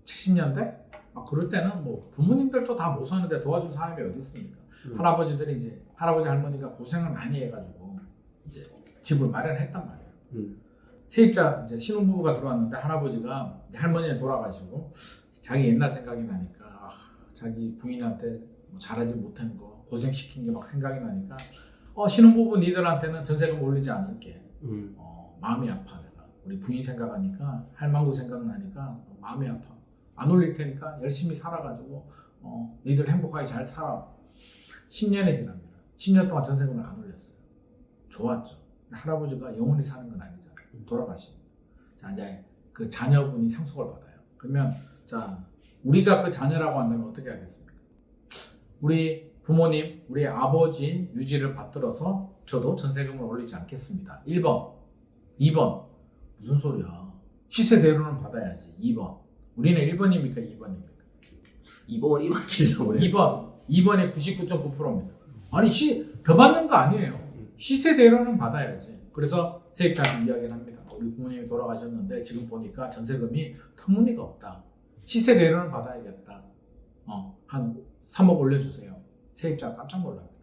70년대 그럴 때는 뭐 부모님들도 다 못 사는데 도와줄 사람이 어디 있습니까? 할아버지들이 이제 할아버지 할머니가 고생을 많이 해가지고 이제 집을 마련했단 말이에요. 세입자 이제 신혼부부가 들어왔는데 할아버지가 이제 할머니가 돌아가시고 자기 옛날 생각이 나니까 자기 부인한테 뭐 잘하지 못한 거 고생시킨 게 막 생각이 나니까 신혼부부 니들한테는 전세금 올리지 않을게. 마음이 아파 내가. 우리 부인 생각하니까 할망구 생각나니까 마음이 아파. 안 올릴 테니까 열심히 살아가지고 니들 행복하게 잘 살아. 10년이 지납니다. 10년 동안 전세금을 안 올렸어요. 좋았죠. 할아버지가 영원히 사는 건 아니잖아요. 돌아가십니다. 자, 이제 그 자녀분이 상속을 받아요. 그러면 자, 우리가 그 자녀라고 한다면 어떻게 하겠습니까? 우리 부모님, 우리 아버지 유지를 받들어서 저도 전세금을 올리지 않겠습니다. 1번. 2번. 무슨 소리야. 시세대로는 받아야지. 2번. 우리는 1번입니까? 2번입니까? 2번은 이만키죠. 2번에 99.9%입니다. 아니, 더 받는 거 아니에요. 시세대로는 받아야지. 그래서 세입자는 이야기를 합니다. 우리 부모님이 돌아가셨는데 지금 보니까 전세금이 터무니가 없다. 시세대로는 받아야겠다. 한 3억 올려주세요. 세입자가 깜짝 놀랍니다.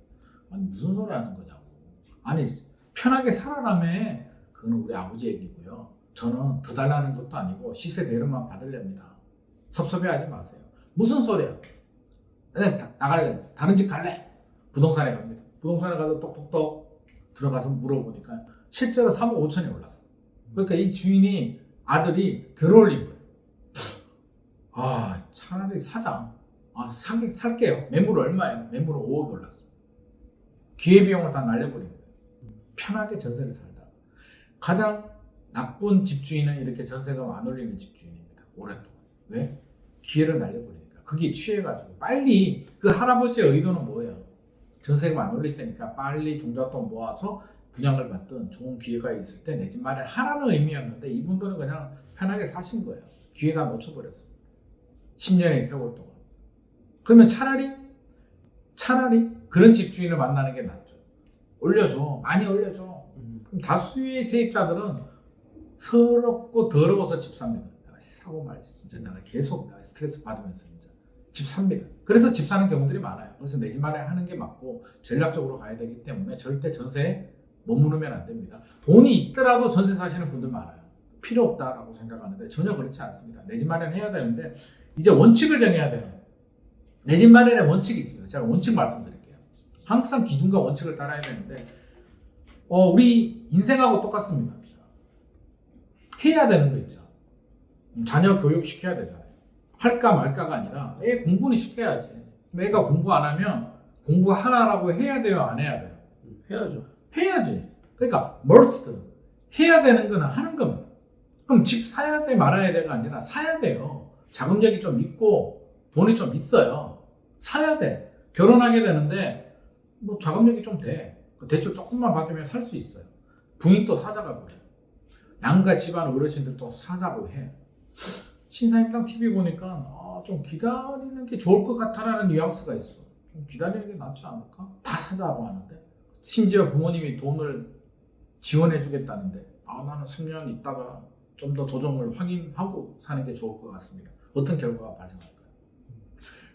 아니, 무슨 소리 하는 거냐고. 아니, 편하게 살아라며. 그건 우리 아버지 얘기고요. 저는 더 달라는 것도 아니고 시세대로만 받으렵니다. 섭섭해하지 마세요. 무슨 소리야. 나갈래. 다른 집 갈래. 부동산에 갑니다. 부동산에 가서 똑똑똑 들어가서 물어보니까 실제로 3억 5천이 올랐어. 그러니까 이 주인이 아들이 들어올린 거예요. 차라리 사자. 살게요. 매물 얼마예요? 매물은 5억이 올랐어. 기회비용을 다 날려버린 거예요. 편하게 전세를 살다. 가장 나쁜 집주인은 이렇게 전세금 안 올리는 집주인입니다. 오랫동안. 왜? 기회를 날려버리니까. 그게 취해가지고 빨리 그 할아버지의 의도는 뭐예요? 전세금 안 올릴 테니까 빨리 종잣돈 모아서 분양을 받든 좋은 기회가 있을 때 내 집 마련하라는 의미였는데 이분들은 그냥 편하게 사신 거예요. 기회 다 놓쳐버렸어요. 10년의 세월 동안. 그러면 차라리 그런 집주인을 만나는 게 낫죠. 올려줘. 많이 올려줘. 그럼 다수의 세입자들은 서럽고 더러워서 집 삽니다. 사고 말지. 진짜 내가 계속 스트레스 받으면서 진짜 집 삽니다. 그래서 집 사는 경우들이 많아요. 그래서 내 집 마련하는 게 맞고 전략적으로 가야 되기 때문에 절대 전세에 머무르면 안 됩니다. 돈이 있더라도 전세 사시는 분들 많아요. 필요 없다라고 생각하는데 전혀 그렇지 않습니다. 내 집 마련해야 되는데 이제 원칙을 정해야 돼요. 내 집 마련의 원칙이 있습니다. 제가 원칙 말씀드릴게요. 항상 기준과 원칙을 따라야 되는데 우리 인생하고 똑같습니다. 해야 되는 거 있죠. 자녀 교육 시켜야 되잖아요. 할까 말까가 아니라 애 공부는 시켜야지. 애가 공부 안 하면 공부하라고 해야 돼요? 안 해야 돼요? 해야죠. 해야지. 그러니까 must. 해야 되는 거는 하는 겁니다. 그럼 집 사야 돼 말아야 돼가 아니라 사야 돼요. 자금력이 좀 있고 돈이 좀 있어요. 사야 돼. 결혼하게 되는데 뭐 자금력이 좀 돼. 대출 조금만 받으면 살 수 있어요. 부인도 사자가 그래. 양가 집안 어르신들도 사자고 해. 신사임당 TV 보니까 좀 기다리는 게 좋을 것 같다라는 뉘앙스가 있어. 좀 기다리는 게 낫지 않을까? 다 사자고 하는데 심지어 부모님이 돈을 지원해 주겠다는데 나는 3년 있다가 좀 더 조정을 확인하고 사는 게 좋을 것 같습니다. 어떤 결과가 발생할까요?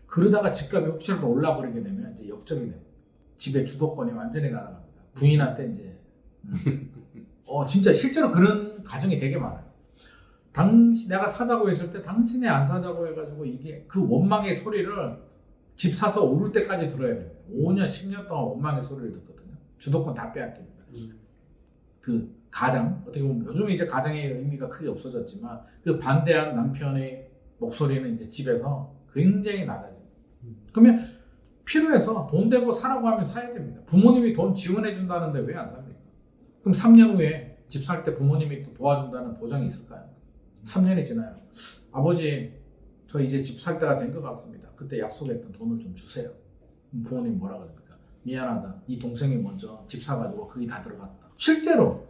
그러다가 집값이 혹시라도 올라버리게 되면 이제 역적이 됩니다. 집의 주도권이 완전히 날아갑니다. 부인한테 이제 진짜 실제로 그런 가정이 되게 많아요. 내가 사자고 했을 때 당신이 안 사자고 해가지고 이게 그 원망의 소리를 집 사서 오를 때까지 들어야 됩니다. 5년, 10년 동안 원망의 소리를 듣거든요. 주도권 다 빼앗깁니다. 그 가장, 어떻게 보면 요즘 이제 가장의 의미가 크게 없어졌지만 그 반대한 남편의 목소리는 이제 집에서 굉장히 낮아집니다. 그러면 필요해서 돈 대고 사라고 하면 사야 됩니다. 부모님이 돈 지원해 준다는데 왜 안 삽니까? 그럼 3년 후에 집 살 때 부모님이 또 도와준다는 보장이 있을까요? 3년이 지나요. 아버지, 저 이제 집 살 때가 된 것 같습니다. 그때 약속했던 돈을 좀 주세요. 그럼 부모님 뭐라 그럽니까? 미안하다. 네 동생이 먼저 집 사가지고 그게 다 들어갔다. 실제로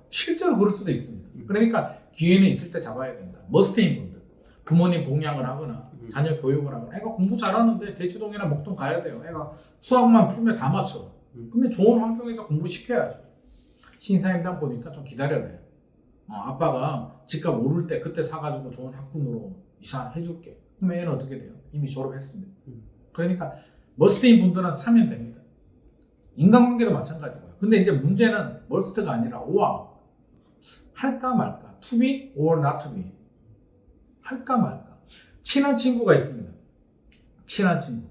그럴 수도 있습니다. 그러니까 기회는 있을 때 잡아야 된다. 머스테인 분들, 부모님 봉양을 하거나 자녀 교육을 하거나 애가 공부 잘하는데 대치동이나 목동 가야 돼요. 애가 수학만 풀면 다 맞춰. 그러면 좋은 환경에서 공부시켜야죠. 신사임당 보니까 좀 기다려야 돼요. 아빠가 집값 오를 때 그때 사가지고 좋은 학군으로 이사해줄게. 그럼 애는 어떻게 돼요? 이미 졸업했습니다. 그러니까 머스트인 분들은 사면 됩니다. 인간관계도 마찬가지고요. 근데 이제 문제는 머스트가 아니라 오와 할까 말까, to be or not to be, 할까 말까. 친한 친구가 있습니다. 친한 친구.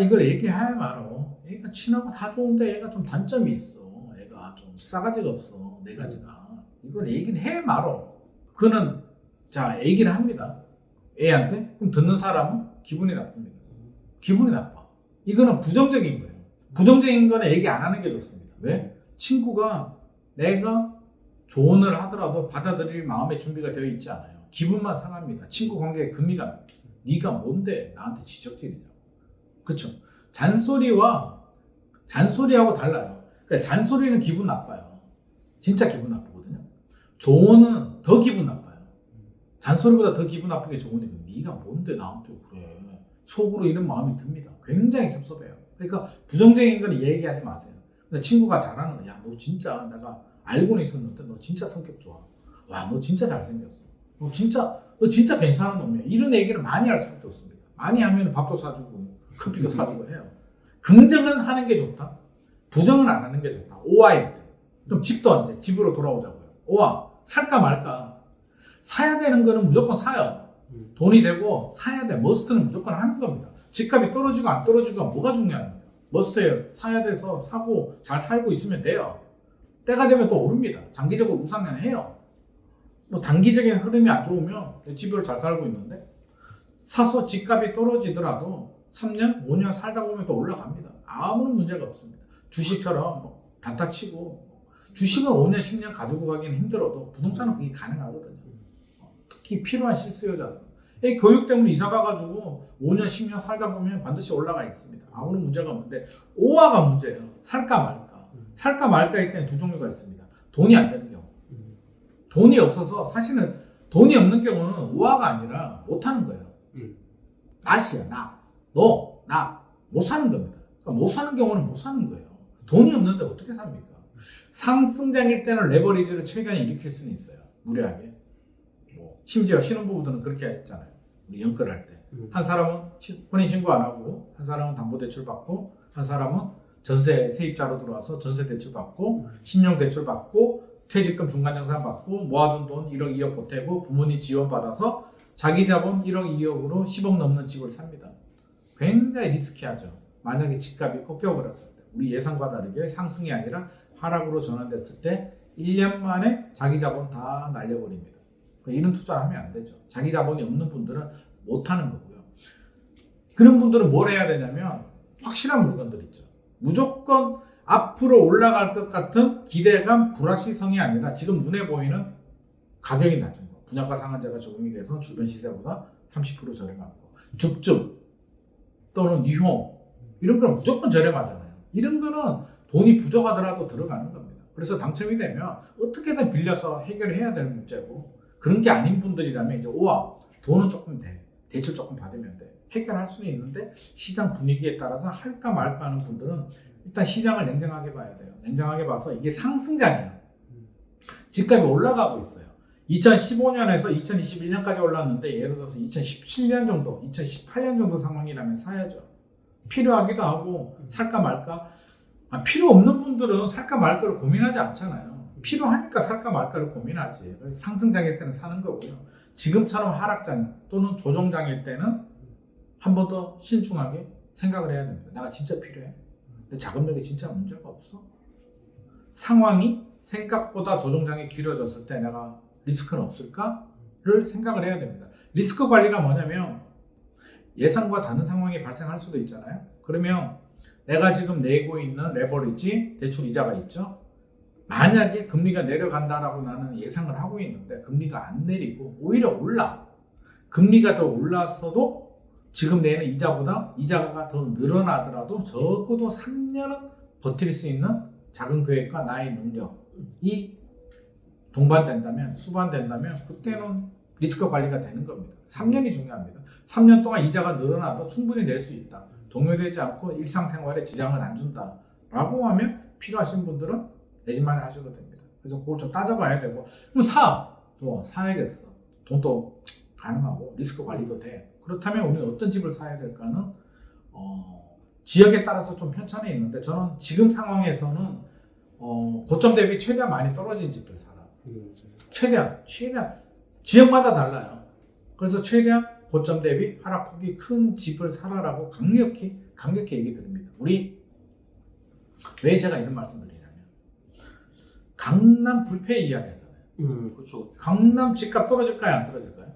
이걸 얘기해야 말어. 얘가 친하고 다 좋은데 얘가 좀 단점이 있어. 얘가 좀 싸가지가 없어. 네 가지가. 이걸 얘기는 해 말어. 그는 자 얘기를 합니다. 애한테. 그럼 듣는 사람은 기분이 나쁩니다. 기분이 나빠. 이거는 부정적인 거예요. 부정적인 거는 얘기 안 하는 게 좋습니다. 왜? 친구가 내가 조언을 하더라도 받아들일 마음의 준비가 되어 있지 않아요. 기분만 상합니다. 친구 관계에 금이 갑니다. 네가 뭔데 나한테 지적질이냐고. 그쵸? 잔소리하고 달라요. 그러니까 잔소리는 기분 나빠요. 진짜 기분 나쁘거든요. 조언은 더 기분 나빠요. 잔소리보다 더 기분 나쁘게 조언이거든요. 네가 뭔데 나한테 그래. 속으로 이런 마음이 듭니다. 굉장히 섭섭해요. 그러니까 부정적인 건 얘기하지 마세요. 근데 친구가 잘하는 거, 야, 너 진짜 내가 알고는 있었는데 너 진짜 성격 좋아. 와, 너 진짜 잘생겼어. 너 진짜 괜찮은 놈이야. 이런 얘기를 많이 할수록 좋습니다. 많이 하면 밥도 사주고 커피도 사주고 해요. 긍정은 하는 게 좋다. 부정은 안 하는 게 좋다. 오와일 때. 그럼 집도 언제? 집으로 돌아오자고요. 오와, 살까 말까. 사야 되는 거는 무조건 사요. 돈이 되고 사야 돼. 머스트는 무조건 하는 겁니다. 집값이 떨어지고 안 떨어지고 뭐가 중요합니까? 머스트예요. 사야 돼서 사고 잘 살고 있으면 돼요. 때가 되면 또 오릅니다. 장기적으로 우상향해요. 뭐 단기적인 흐름이 안 좋으면 집을 잘 살고 있는데 사서 집값이 떨어지더라도 3년, 5년 살다 보면 또 올라갑니다. 아무런 문제가 없습니다. 주식처럼 뭐 단타치고 주식은 5년, 10년 가지고 가기는 힘들어도 부동산은 그게 가능하거든요. 특히 필요한 실수요자들. 교육 때문에 이사 가가지고 5년, 10년 살다 보면 반드시 올라가 있습니다. 아무런 문제가 없는데 오화가 문제예요. 살까 말까. 살까 말까일 때는 두 종류가 있습니다. 돈이 안 되는 경우. 돈이 없어서 사실은 돈이 없는 경우는 오화가 아니라 못 하는 거예요. 낫이야, 나. 너, 나. 못 사는 겁니다. 그러니까 못 사는 경우는 못 사는 거예요. 돈이 없는데 어떻게 삽니까? 상승장일 때는 레버리지를 최대한 일으킬 수는 있어요. 무리하게. 심지어 신혼부부들은 그렇게 했잖아요. 우리 연끌할 때. 한 사람은 혼인신고 안 하고, 한 사람은 담보대출 받고, 한 사람은 전세 세입자로 들어와서 전세 대출 받고, 신용 대출 받고, 퇴직금 중간정산 받고, 모아둔 돈 1억 2억 보태고, 부모님 지원 받아서 자기 자본 1억 2억으로 10억 넘는 집을 삽니다. 굉장히 리스키하죠. 만약에 집값이 꺾여버렸을 때, 우리 예상과 다르게 상승이 아니라 하락으로 전환됐을 때 1년 만에 자기 자본 다 날려버립니다. 이런 투자를 하면 안 되죠. 자기 자본이 없는 분들은 못 하는 거고요. 그런 분들은 뭘 해야 되냐면 확실한 물건들 있죠. 무조건 앞으로 올라갈 것 같은 기대감, 불확실성이 아니라 지금 눈에 보이는 가격이 낮은 거. 분양가 상한제가 적용이 돼서 주변 시세보다 30% 저렴한 거. 줍줍 또는 뉴홈 이런 거는 무조건 저렴하잖아요. 이런 거는 돈이 부족하더라도 들어가는 겁니다. 그래서 당첨이 되면 어떻게든 빌려서 해결해야 되는 문제고 그런 게 아닌 분들이라면 이제 오와 돈은 조금 돼. 대출 조금 받으면 돼. 해결할 수는 있는데 시장 분위기에 따라서 할까 말까 하는 분들은 일단 시장을 냉정하게 봐야 돼요. 냉정하게 봐서 이게 상승장이야. 집값이 올라가고 있어요. 2015년에서 2021년까지 올랐는데 예를 들어서 2017년 정도, 2018년 정도 상황이라면 사야죠. 필요하기도 하고 살까 말까. 필요 없는 분들은 살까 말까를 고민하지 않잖아요. 필요하니까 살까 말까를 고민하지. 그래서 상승장일 때는 사는 거고요. 지금처럼 하락장 또는 조정장일 때는 한 번 더 신중하게 생각을 해야 됩니다. 내가 진짜 필요해? 근데 자금력이 진짜 문제가 없어? 상황이 생각보다 조정장이 길어졌을 때 내가 리스크는 없을까를 생각을 해야 됩니다. 리스크 관리가 뭐냐면 예상과 다른 상황이 발생할 수도 있잖아요. 그러면 내가 지금 내고 있는 레버리지 대출 이자가 있죠. 만약에 금리가 내려간다라고 나는 예상을 하고 있는데 금리가 안 내리고 오히려 올라. 금리가 더 올랐어도 지금 내는 이자보다 이자가 더 늘어나더라도 적어도 3년은 버틸 수 있는 자금 계획과 나의 능력이 동반된다면, 수반된다면 그때는 리스크 관리가 되는 겁니다. 3년이 중요합니다. 3년 동안 이자가 늘어나도 충분히 낼 수 있다. 동요되지 않고 일상생활에 지장을 안 준다라고 하면 필요하신 분들은 내집마련 하셔도 됩니다. 그래서 그걸 좀 따져봐야 되고 그럼 사야겠어. 돈도 가능하고 리스크 관리도 돼. 그렇다면 우리는 어떤 집을 사야 될까는 지역에 따라서 좀 편차는 있는데 저는 지금 상황에서는 고점 대비 최대한 많이 떨어진 집들 사라. 최대한 지역마다 달라요. 그래서 최대한 고점 대비 하락폭이 큰 집을 사라라고 강력히 얘기 드립니다. 왜 제가 이런 말씀 드리냐면 강남 불패 이야기 하잖아요. 그렇죠. 강남 집값 떨어질까요? 안 떨어질까요?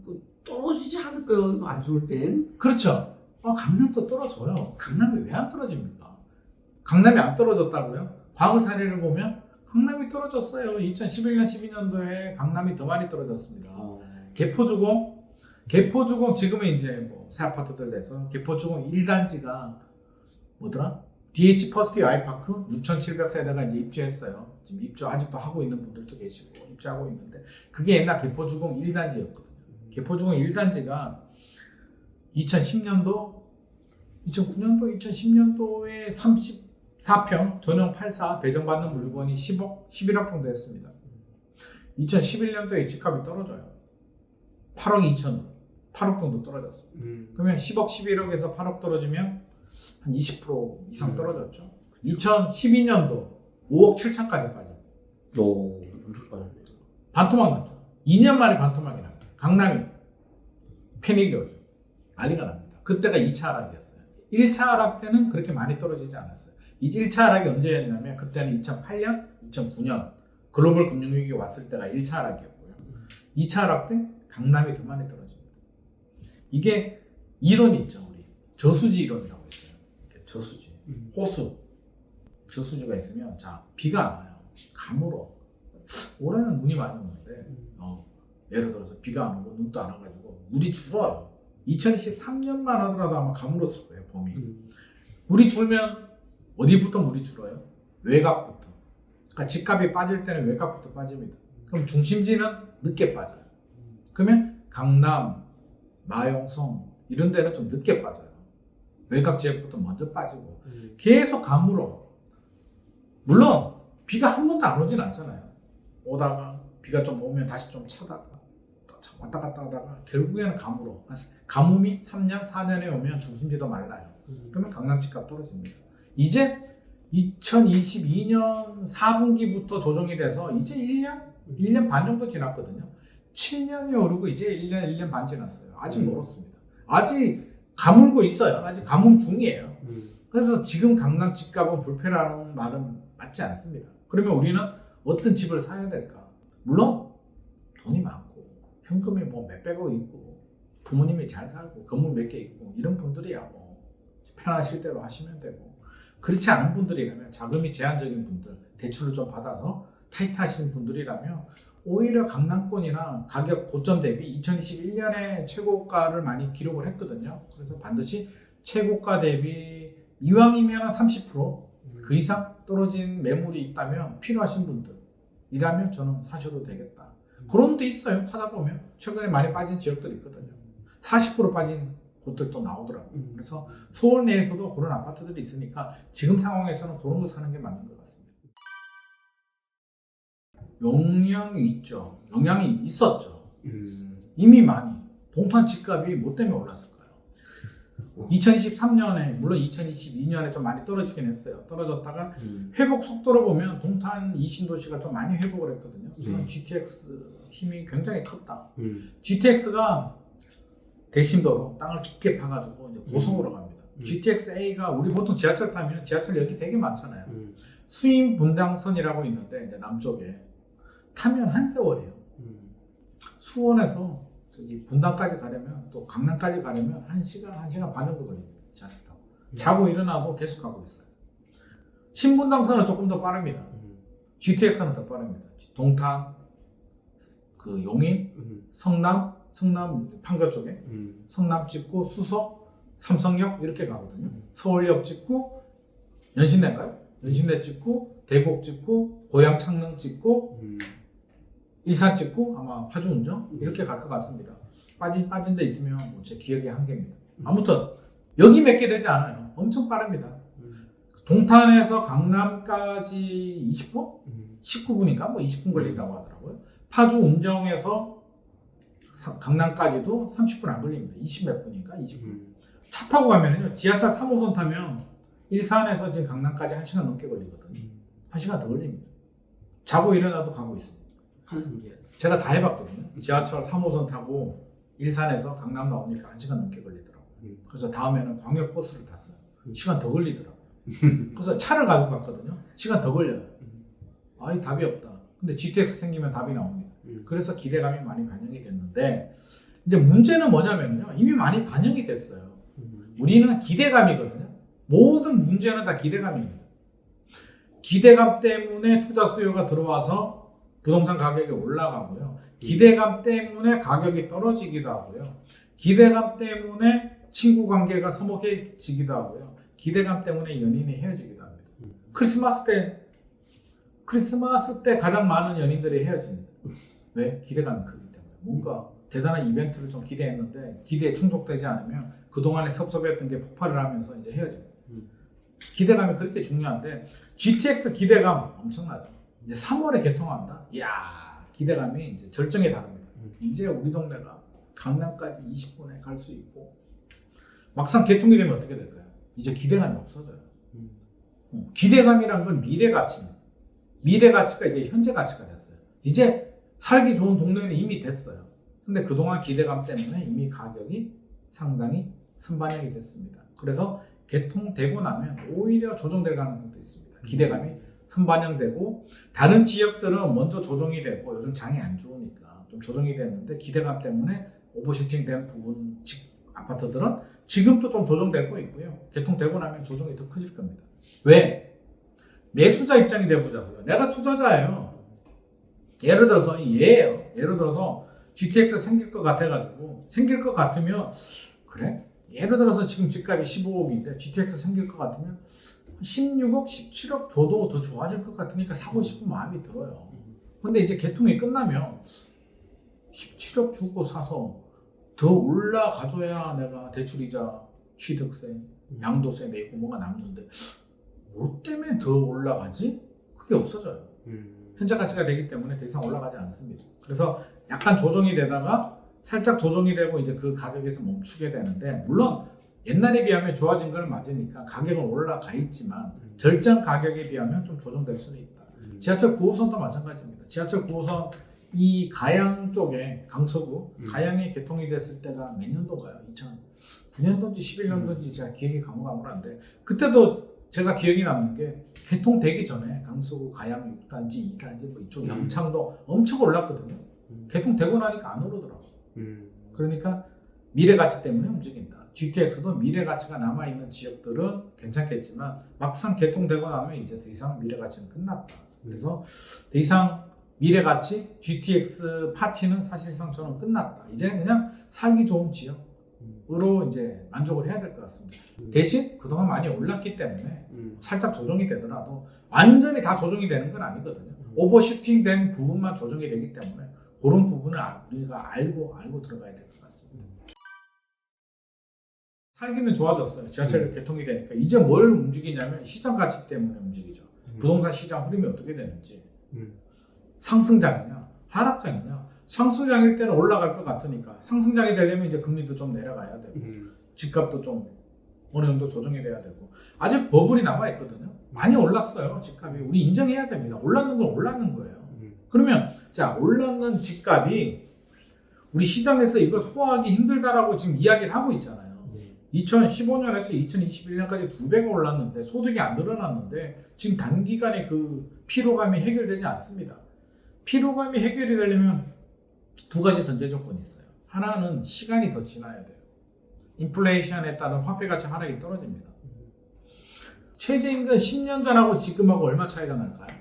뭐 떨어지지 않을까요? 이거 안 좋을 땐. 그렇죠. 강남도 떨어져요. 강남이 왜 안 떨어집니까? 강남이 안 떨어졌다고요? 과거 사례를 보면 강남이 떨어졌어요. 2011년, 12년도에 강남이 더 많이 떨어졌습니다. 개포주공 지금은 이제 새 아파트들 돼서 개포주공 1단지가 뭐더라? DH 퍼스트 아이파크 6,700세대가 이제 입주했어요. 지금 입주 아직도 하고 있는 분들도 계시고 입주하고 있는데 그게 옛날 개포주공 1단지였거든요. 개포주공 1단지가 2010년도, 2009년도, 2010년도에 34평 전용 84 배정받는 물건이 11억 정도 했습니다. 2011년도에 집값이 떨어져요. 8억 2천, 8억 정도 떨어졌습니다. 그러면 10억, 11억에서 8억 떨어지면 한 20% 이상 떨어졌죠. 2012년도 5억 7천까지 빠져. 오, 엄청 빠졌네. 반토막 났죠. 2년 만에 반토막이 납니다. 강남이 패닉이 오죠. 난리가 납니다. 그때가 2차 하락이었어요. 1차 하락 때는 그렇게 많이 떨어지지 않았어요. 이제 1차 하락이 언제였냐면 그때는 2008년, 2009년 글로벌 금융위기 왔을 때가 1차 하락이었고요. 2차 하락 때 강남이 더 많이 떨어집니다. 이게 이론이 있죠. 우리 저수지 이론이라고 있어요. 저수지, 호수, 저수지가 있으면 자 비가 안 와요. 가물어. 올해는 눈이 많이 오는데 예를 들어서 비가 안 오고 눈도 안 와가지고 물이 줄어요. 2023년만 하더라도 아마 가물었을 거예요. 봄이. 물이 줄면 어디부터 물이 줄어요? 외곽부터. 그러니까 집값이 빠질 때는 외곽부터 빠집니다. 그럼 중심지는 늦게 빠져요. 그러면 강남, 마용성 이런 데는 좀 늦게 빠져요. 외곽 지역부터 먼저 빠지고 계속 가물어. 물론 비가 한 번도 안 오진 않잖아요. 오다가 비가 좀 오면 다시 좀 차다가 왔다 갔다 하다가 결국에는 가물어. 가뭄이 3년, 4년에 오면 중심지도 말라요. 그러면 강남 집값 떨어집니다. 이제 2022년 4분기부터 조정이 돼서 이제 1년 반 정도 지났거든요. 7년이 오르고 이제 1년 반 지났어요. 아직 멀었습니다. 아직 가물고 있어요. 아직 가뭄 중이에요. 그래서 지금 강남 집값은 불패라는 말은 맞지 않습니다. 그러면 우리는 어떤 집을 사야 될까? 물론 돈이 많고 현금이 뭐 몇백억 있고 부모님이 잘 살고 건물 몇 개 있고 이런 분들이야 뭐 편하실 대로 하시면 되고 그렇지 않은 분들이라면 자금이 제한적인 분들 대출을 좀 받아서 타이트하신 분들이라면 오히려 강남권이나 가격 고점 대비 2021년에 최고가를 많이 기록을 했거든요. 그래서 반드시 최고가 대비 이왕이면 30%그 이상 떨어진 매물이 있다면 필요하신 분들이라면 저는 사셔도 되겠다. 그런 데 있어요. 찾아보면 최근에 많이 빠진 지역들이 있거든요. 40% 빠진 곳들도 나오더라고요. 그래서 서울 내에서도 그런 아파트들이 있으니까 지금 상황에서는 그런 거 사는 게 맞는 것 같습니다. 영향이 있죠. 영향이 있었죠. 이미 많이. 동탄 집값이 뭐 때문에 올랐을까요? 2023년에 물론 2022년에 좀 많이 떨어지긴 했어요. 떨어졌다가 회복 속도로 보면 동탄 이 신도시가 좀 많이 회복을 했거든요. 저는 GTX 힘이 굉장히 컸다. GTX가 대심도로 땅을 깊게 파가지고 이제 고성으로 갑니다. GTX-A가 우리 보통 지하철 타면 지하철역이 되게 많잖아요. 수임 분당선이라고 있는데 이제 남쪽에 타면 한 세월이에요. 수원에서 저기 분당까지 가려면 또 강남까지 가려면 1시간 반 정도 걸립니다. 지하철 타고. 자고 일어나도 계속 가고 있어요. 신분당선은 조금 더 빠릅니다. GTX는 더 빠릅니다. 동탄, 그 용인, 성남 판교 쪽에 성남 찍고 수석, 삼성역 이렇게 가거든요. 서울역 찍고 연신내인가요? 연신내 찍고 대곡 찍고 고양 창릉 찍고 일산 찍고 아마 파주 운정 이렇게 갈 것 같습니다. 빠진 데 있으면 뭐 제 기억의 한계입니다. 아무튼 여기 몇 개 되지 않아요. 엄청 빠릅니다. 동탄에서 강남까지 20분? 19분인가? 뭐 20분 걸린다고 하더라고요. 파주 운정에서 강남까지도 30분 안 걸립니다. 20몇 분인가? 20분. 차 타고 가면은요, 지하철 3호선 타면 일산에서 지금 강남까지 1시간 넘게 걸리거든요. 1시간 더 걸립니다. 자고 일어나도 가고 있습니다. 제가 다 해봤거든요. 지하철 3호선 타고 일산에서 강남 나오니까 1시간 넘게 걸리더라고요. 그래서 다음에는 광역버스를 탔어요. 시간 더 걸리더라고요. 그래서 차를 가지고 갔거든요. 시간 더 걸려요. 아이 답이 없다. 근데 GTX 생기면 답이 나옵니다. 그래서 기대감이 많이 반영이 됐는데 이제 문제는 뭐냐면요. 이미 많이 반영이 됐어요. 우리는 기대감이거든요. 모든 문제는 다 기대감입니다. 기대감 때문에 투자 수요가 들어와서 부동산 가격이 올라가고요. 기대감 때문에 가격이 떨어지기도 하고요. 기대감 때문에 친구 관계가 서먹해지기도 하고요. 기대감 때문에 연인이 헤어지기도 합니다. 크리스마스 때 가장 많은 연인들이 헤어집니다. 왜? 기대감이 크기 때문에. 뭔가 대단한 이벤트를 좀 기대했는데 기대에 충족되지 않으면 그동안에 섭섭했던 게 폭발을 하면서 이제 헤어집니다. 기대감이 그렇게 중요한데 GTX 기대감 엄청나죠. 이제 3월에 개통한다. 이야, 기대감이 이제 절정에 달합니다. 이제 우리 동네가 강남까지 20분에 갈 수 있고 막상 개통이 되면 어떻게 될까요? 이제 기대감이 없어져요. 기대감이란 건 미래 가치입니다. 미래 가치가 이제 현재 가치가 됐어요. 이제 살기 좋은 동네는 이미 됐어요. 근데 그동안 기대감 때문에 이미 가격이 상당히 선반영이 됐습니다. 그래서 개통되고 나면 오히려 조정될 가능성도 있습니다. 기대감이 선반영되고 다른 지역들은 먼저 조정이 되고 요즘 장이 안 좋으니까 좀 조정이 됐는데 기대감 때문에 오버슈팅 된 부분 아파트들은 지금도 좀 조정되고 있고요. 개통되고 나면 조정이 더 커질 겁니다. 왜? 매수자 입장이 돼보자고요. 내가 투자자예요. 예를 들어서 얘예요. 예를 들어서 GTX 생길 것 같아가지고 생길 것 같으면 그래? 예를 들어서 지금 집값이 15억인데 GTX 생길 것 같으면 16억, 17억 줘도 더 좋아질 것 같으니까 사고 싶은 마음이 들어요. 근데 이제 개통이 끝나면 17억 주고 사서 더 올라가줘야 내가 대출이자 취득세, 양도세 내고 뭐가 남는데 뭐 때문에 더 올라가지? 그게 없어져요. 현재 가치가 되기 때문에 더 이상 올라가지 않습니다. 그래서 약간 조정이 되다가 살짝 조정이 되고 이제 그 가격에서 멈추게 되는데 물론 옛날에 비하면 좋아진 건 맞으니까 가격은 올라가 있지만 절정 가격에 비하면 좀 조정될 수는 있다. 지하철 9호선도 마찬가지입니다. 지하철 9호선 이 가양 쪽에 강서구 가양이 개통이 됐을 때가 몇 년도인가요? 2009년도인지 11년도인지 제가 기억이 가물가물한데 그때도 제가 기억이 남는 게 개통되기 전에 강서구 가양 6단지, 2단지 뭐 이쪽 영창도 엄청 올랐거든요. 개통되고 나니까 안 오르더라고요. 그러니까 미래 가치 때문에 움직인다. GTX도 미래 가치가 남아있는 지역들은 괜찮겠지만 막상 개통되고 나면 이제 더 이상 미래 가치는 끝났다. 그래서 더 이상 미래 가치 GTX 파티는 사실상 저는 끝났다. 이제 그냥 살기 좋은 지역으로 이제 만족을 해야 될 것 같습니다. 대신 그동안 많이 올랐기 때문에 살짝 조정이 되더라도 완전히 다 조정이 되는 건 아니거든요. 오버슈팅 된 부분만 조정이 되기 때문에 그런 부분을 우리가 알고 들어가야 될 것 같습니다. 살기는 좋아졌어요. 지하철 개통이 되니까 이제 뭘 움직이냐면 시장 가치 때문에 움직이죠. 부동산 시장 흐름이 어떻게 되는지 상승장이냐, 하락장이냐. 상승장일 때는 올라갈 것 같으니까 상승장이 되려면 이제 금리도 좀 내려가야 되고 집값도 좀 어느 정도 조정이 돼야 되고 아직 버블이 남아 있거든요. 많이 올랐어요. 집값이. 우리 인정해야 됩니다. 올랐는 건 올랐는 거예요. 그러면 자 올랐는 집값이 우리 시장에서 이걸 소화하기 힘들다라고 지금 이야기를 하고 있잖아요. 2015년에서 2021년까지 2배가 올랐는데 소득이 안 늘어났는데 지금 단기간에 그 피로감이 해결되지 않습니다. 피로감이 해결이 되려면 두 가지 전제 조건이 있어요. 하나는 시간이 더 지나야 돼요. 인플레이션에 따른 화폐 가치 하락이 떨어집니다. 최저임금 10년 전하고 지금하고 얼마 차이가 날까요?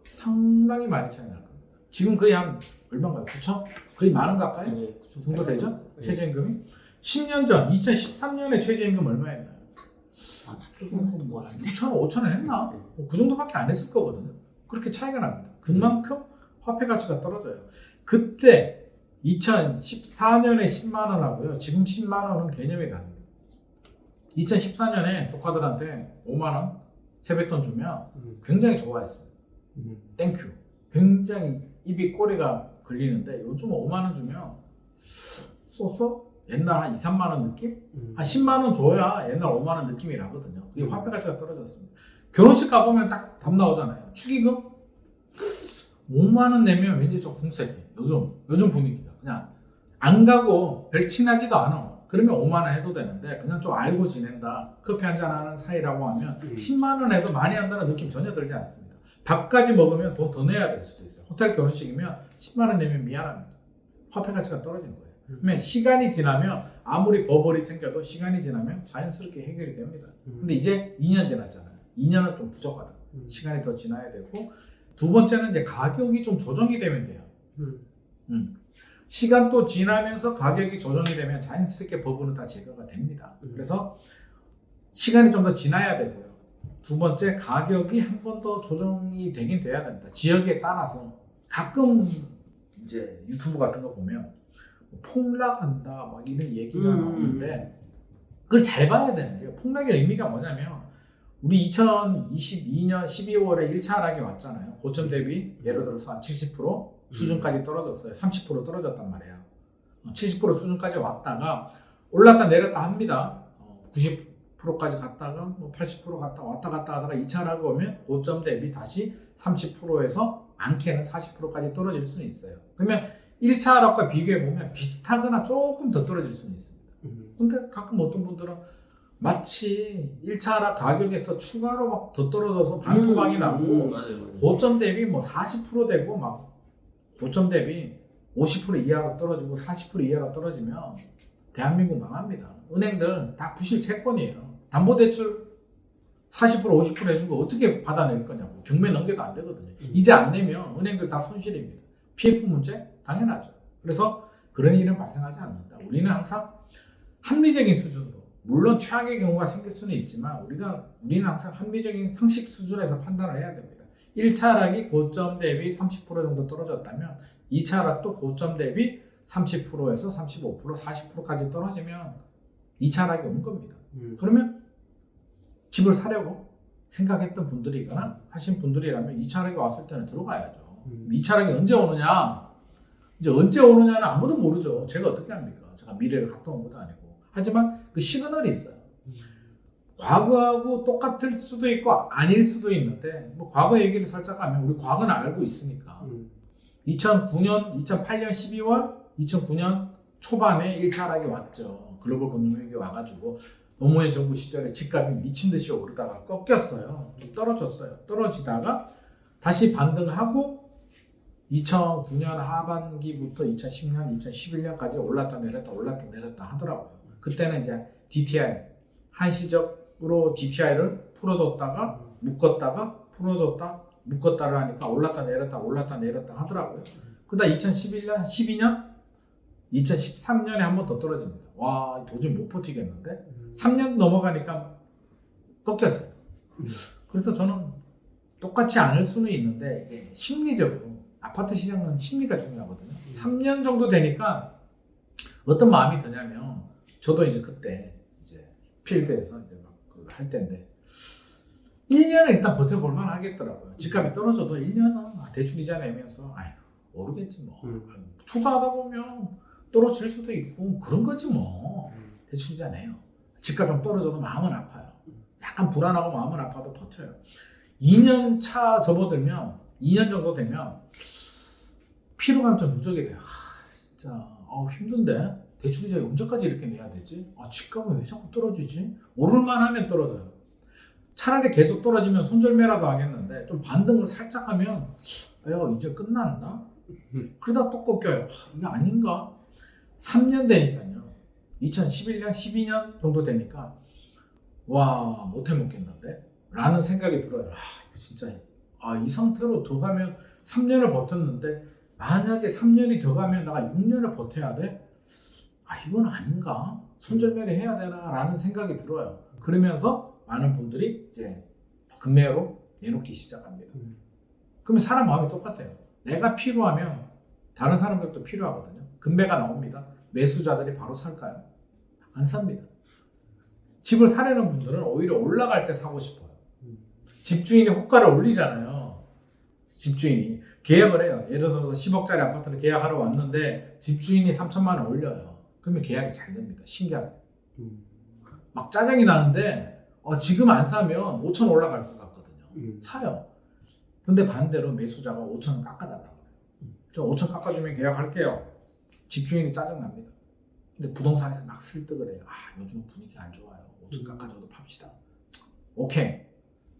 상당히 많이 차이 날 겁니다. 지금 거의 한 얼마인가요? 9천? 거의 만원 가까이? 네, 정도 되죠? 네. 최저임금이? 10년 전 2013년에 최저임금 얼마였나요? 조금 했던 것 같은데. 6천 원, 5천 원 했나? 뭐그 정도밖에 안 했을 거거든요. 그렇게 차이가 납니다. 그만큼 화폐 가치가 떨어져요. 그때 2014년에 10만 원하고요. 지금 10만 원은 개념이 다릅니다. 2014년에 조카들한테 5만 원 세뱃돈 주면 굉장히 좋아했어요. 땡큐. 굉장히 입이 꼬리가 걸리는데 요즘 5만 원 주면 쏘쏘? 옛날 한 2, 3만 원 느낌? 한 10만 원 줘야 옛날 5만 원 느낌이 나거든요. 그게 화폐 가치가 떨어졌습니다. 결혼식 가보면 딱 답 나오잖아요. 축의금 5만 원 내면 왠지 좀 궁색해. 요즘 분위기가 그냥 안 가고 별 친하지도 않아. 그러면 5만 원 해도 되는데 그냥 좀 알고 지낸다. 커피 한잔 하는 사이라고 하면 10만 원 해도 많이 한다는 느낌 전혀 들지 않습니다. 밥까지 먹으면 돈 더 내야 될 수도 있어요. 호텔 결혼식이면 10만 원 내면 미안합니다. 화폐 가치가 떨어지는 거예요. 그러면 시간이 지나면 아무리 버블이 생겨도 시간이 지나면 자연스럽게 해결이 됩니다. 근데 이제 2년 지났잖아요. 2년은 좀 부족하다. 시간이 더 지나야 되고 두 번째는 이제 가격이 좀 조정이 되면 돼요. 시간 또 지나면서 가격이 조정이 되면 자연스럽게 버블은 다 제거가 됩니다. 그래서 시간이 좀 더 지나야 되고요. 두 번째 가격이 한 번 더 조정이 되긴 돼야 된다. 지역에 따라서 가끔 이제 유튜브 같은 거 보면 폭락한다 막 이런 얘기가 나오는데 그걸 잘 봐야 되는 게요. 폭락의 의미가 뭐냐면 우리 2022년 12월에 1차 하락이 왔잖아요. 고점 대비 예를 들어서 한 70% 수준까지 떨어졌어요. 30% 떨어졌단 말이에요. 70% 수준까지 왔다가 올랐다 내렸다 합니다. 90%까지 갔다가 뭐 80% 갔다 왔다 갔다 하다가 2차 하락이 오면 고점 대비 다시 30%에서 많게는 40%까지 떨어질 수는 있어요. 그러면 1차 하락과 비교해보면 비슷하거나 조금 더 떨어질 수는 있습니다. 근데 가끔 어떤 분들은 마치 1차 하락 가격에서 추가로 막 더 떨어져서 반토막이 나고 맞아요. 고점 대비 뭐 40% 되고 막 고점 대비 50% 이하로 떨어지고 40% 이하로 떨어지면 대한민국 망합니다. 은행들 다 부실 채권이에요. 담보대출 40% 50% 해준 거 어떻게 받아낼 거냐고. 경매 넘겨도 안 되거든요. 이제 안 내면 은행들 다 손실입니다. PF 문제? 당연하죠. 그래서 그런 일은 발생하지 않는다. 우리는 항상 합리적인 수준으로, 물론 최악의 경우가 생길 수는 있지만 우리는 항상 합리적인 상식 수준에서 판단을 해야 됩니다. 1차 하락이 고점 대비 30% 정도 떨어졌다면 2차 하락도 고점 대비 30%에서 35%, 40%까지 떨어지면 2차 하락이 온 겁니다. 그러면 집을 사려고 생각했던 분들이거나 하신 분들이라면 2차 하락이 왔을 때는 들어가야죠. 2차 하락이 언제 오느냐? 이제 언제 오느냐는 아무도 모르죠. 제가 어떻게 합니까? 제가 미래를 갔다 온 것도 아니고. 하지만 그 시그널이 있어요. 과거하고 똑같을 수도 있고 아닐 수도 있는데 뭐 과거 얘기를 살짝 하면 우리 과거는 알고 있으니까 2009년, 2008년 12월, 2009년 초반에 1차 하락이 왔죠. 글로벌 금융위기 와가지고 노무현 정부 시절에 집값이 미친 듯이 오르다가 꺾였어요. 좀 떨어졌어요. 떨어지다가 다시 반등하고 2009년 하반기부터 2010년, 2011년까지 올랐다 내렸다 하더라고요. 그때는 이제 DTI, 한시적으로 DTI를 풀어줬다가 묶었다가 풀어줬다 묶었다를 하니까 올랐다 내렸다 하더라고요. 그러다 2011년, 12년, 2013년에 한 번 더 떨어집니다. 와, 도저히 못 버티겠는데? 3년 넘어가니까 꺾였어요. 그래서 저는 똑같지 않을 수는 있는데 이게 심리적으로 아파트 시장은 심리가 중요하거든요. 3년 정도 되니까 어떤 마음이 드냐면 저도 이제 그때 이제 필드에서 이제 막 할 때인데 1년은 일단 버텨볼 만 하겠더라고요. 집값이 떨어져도 1년은 대출 이자 내면서 아이고 모르겠지 뭐. 투자하다 보면 떨어질 수도 있고 그런 거지 뭐. 대출 이자 내요. 집값 좀 떨어져도 마음은 아파요. 약간 불안하고 마음은 아파도 버텨요. 2년 차 접어들면 2년 정도 되면 피로감 좀 누적이 돼요. 진짜 힘든데 대출 이자 언제까지 이렇게 내야 되지? 집값은 왜 자꾸 떨어지지? 오를만 하면 떨어져요. 차라리 계속 떨어지면 손절매라도 하겠는데 좀 반등을 살짝 하면 이제 끝났나? 그러다 또 꺾여요. 이게 아닌가? 3년 되니까요. 2011년, 12년 정도 되니까 와 못해 먹겠는데? 라는 생각이 들어요. 이거 진짜 이 상태로 더 가면 3년을 버텼는데 만약에 3년이 더 가면 내가 6년을 버텨야 돼? 이건 아닌가? 손절매를 해야 되나? 라는 생각이 들어요. 그러면서 많은 분들이 이제 금매로 내놓기 시작합니다. 그러면 사람 마음이 똑같아요. 내가 필요하면 다른 사람들도 필요하거든요. 금매가 나옵니다. 매수자들이 바로 살까요? 안 삽니다. 집을 사려는 분들은 오히려 올라갈 때 사고 싶어요. 집주인이 호가를 올리잖아요. 집주인이 계약을 해요. 예를 들어서 10억짜리 아파트를 계약하러 왔는데 집주인이 3천만 원 올려요. 그러면 계약이 잘 됩니다. 신기하게. 막 짜증이 나는데 지금 안 사면 5천 올라갈 것 같거든요. 사요. 근데 반대로 매수자가 5천 원 깎아달라고 해요. 저 5천 깎아주면 계약할게요. 집주인이 짜증납니다. 근데 부동산에서 막 설득을 해요. 요즘 분위기 안 좋아요. 5천 깎아줘도 팝시다. 오케이.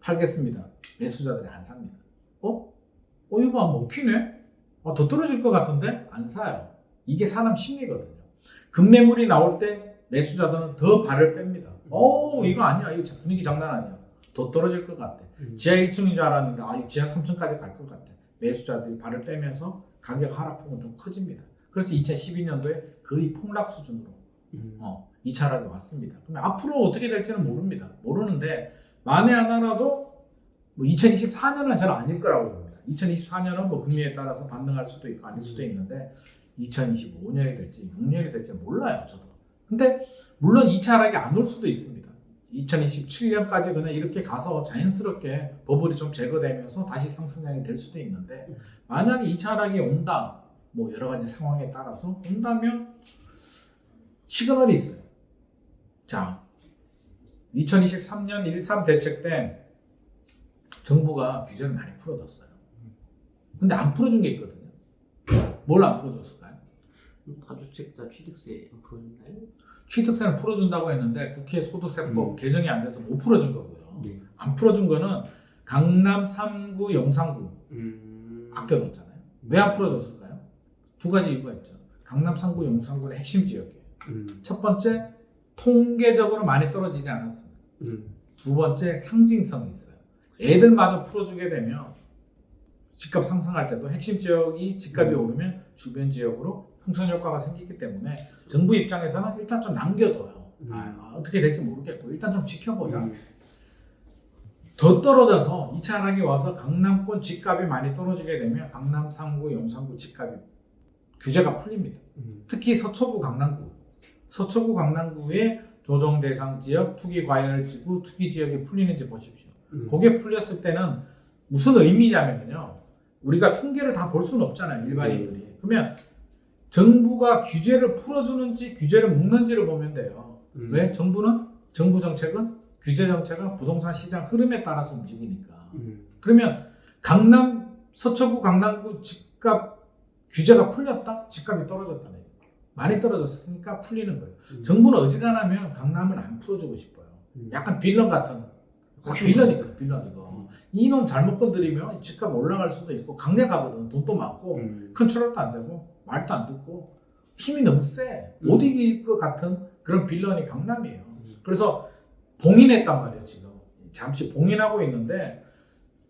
팔겠습니다. 매수자들이 안 삽니다. 이거 먹히네? 더 떨어질 것 같은데? 안 사요. 이게 사람 심리거든요. 급매물이 나올 때 매수자들은 더 발을 뺍니다. 이거 아니야. 이거 분위기 장난 아니야. 더 떨어질 것 같아. 지하 1층인 줄 알았는데 지하 3층까지 갈 것 같아. 매수자들이 발을 빼면서 가격 하락폭은 더 커집니다. 그래서 2012년도에 거의 폭락 수준으로 2차 하락이 왔습니다. 그러면 앞으로 어떻게 될지는 모릅니다. 모르는데 만에 하나라도 2024년은 저는 아닐 거라고 봅니다. 2024년은 금리에 따라서 반등할 수도 있고 아닐 수도 있는데 2025년이 될지 6년이 될지 몰라요. 저도. 근데 물론 2차 하락이 안 올 수도 있습니다. 2027년까지 그냥 이렇게 가서 자연스럽게 버블이 좀 제거되면서 다시 상승량이 될 수도 있는데 만약에 2차 하락이 온다, 여러 가지 상황에 따라서 온다면 시그널이 있어요. 자, 2023년 1.3 대책 때 정부가 규제를 많이 풀어줬어요. 근데 안 풀어준 게 있거든요. 뭘 안 풀어줬을까요? 다주택자 취득세 풀어줬나요? 취득세는 풀어준다고 했는데 국회 소득세법 개정이 안 돼서 못 풀어준 거고요. 안 풀어준 거는 강남 3구, 용산구 아껴뒀잖아요. 왜 안 풀어줬을까요? 두 가지 이유가 있죠. 강남 3구, 용산구는 핵심 지역이에요. 첫 번째, 통계적으로 많이 떨어지지 않았습니다. 두 번째, 상징성이 있어요. 애들마저 풀어주게 되면 집값 상승할 때도 핵심 지역이 집값이 오르면 주변 지역으로 풍선 효과가 생기기 때문에 정부 입장에서는 일단 좀 남겨둬요. 어떻게 될지 모르겠고 일단 좀 지켜보자. 더 떨어져서 2차 하락이 와서 강남권 집값이 많이 떨어지게 되면 강남 3구, 용산구 집값이 규제가 풀립니다. 특히 서초구 강남구. 서초구 강남구의 조정 대상 지역, 투기 과열 지구, 투기 지역이 풀리는지 보십시오. 그게 풀렸을 때는 무슨 의미냐면요. 우리가 통계를 다 볼 수는 없잖아요. 일반인들이. 그러면 정부가 규제를 풀어주는지 규제를 묶는지를 보면 돼요. 왜? 정부 정책은 규제 정책은 부동산 시장 흐름에 따라서 움직이니까. 그러면 서초구 강남구 집값 규제가 풀렸다? 집값이 떨어졌다네. 많이 떨어졌으니까 풀리는 거예요. 정부는 어지간하면 강남은 안 풀어주고 싶어요. 약간 빌런 같은. 빌런이거든, 빌런 이거. 이놈 잘못 건드리면 집값 올라갈 수도 있고 강력하거든. 돈도 많고 컨트롤도 안 되고 말도 안 듣고 힘이 너무 세. 못 이길 것 같은 그런 빌런이 강남이에요. 그래서 봉인했단 말이에요. 지금 잠시 봉인하고 있는데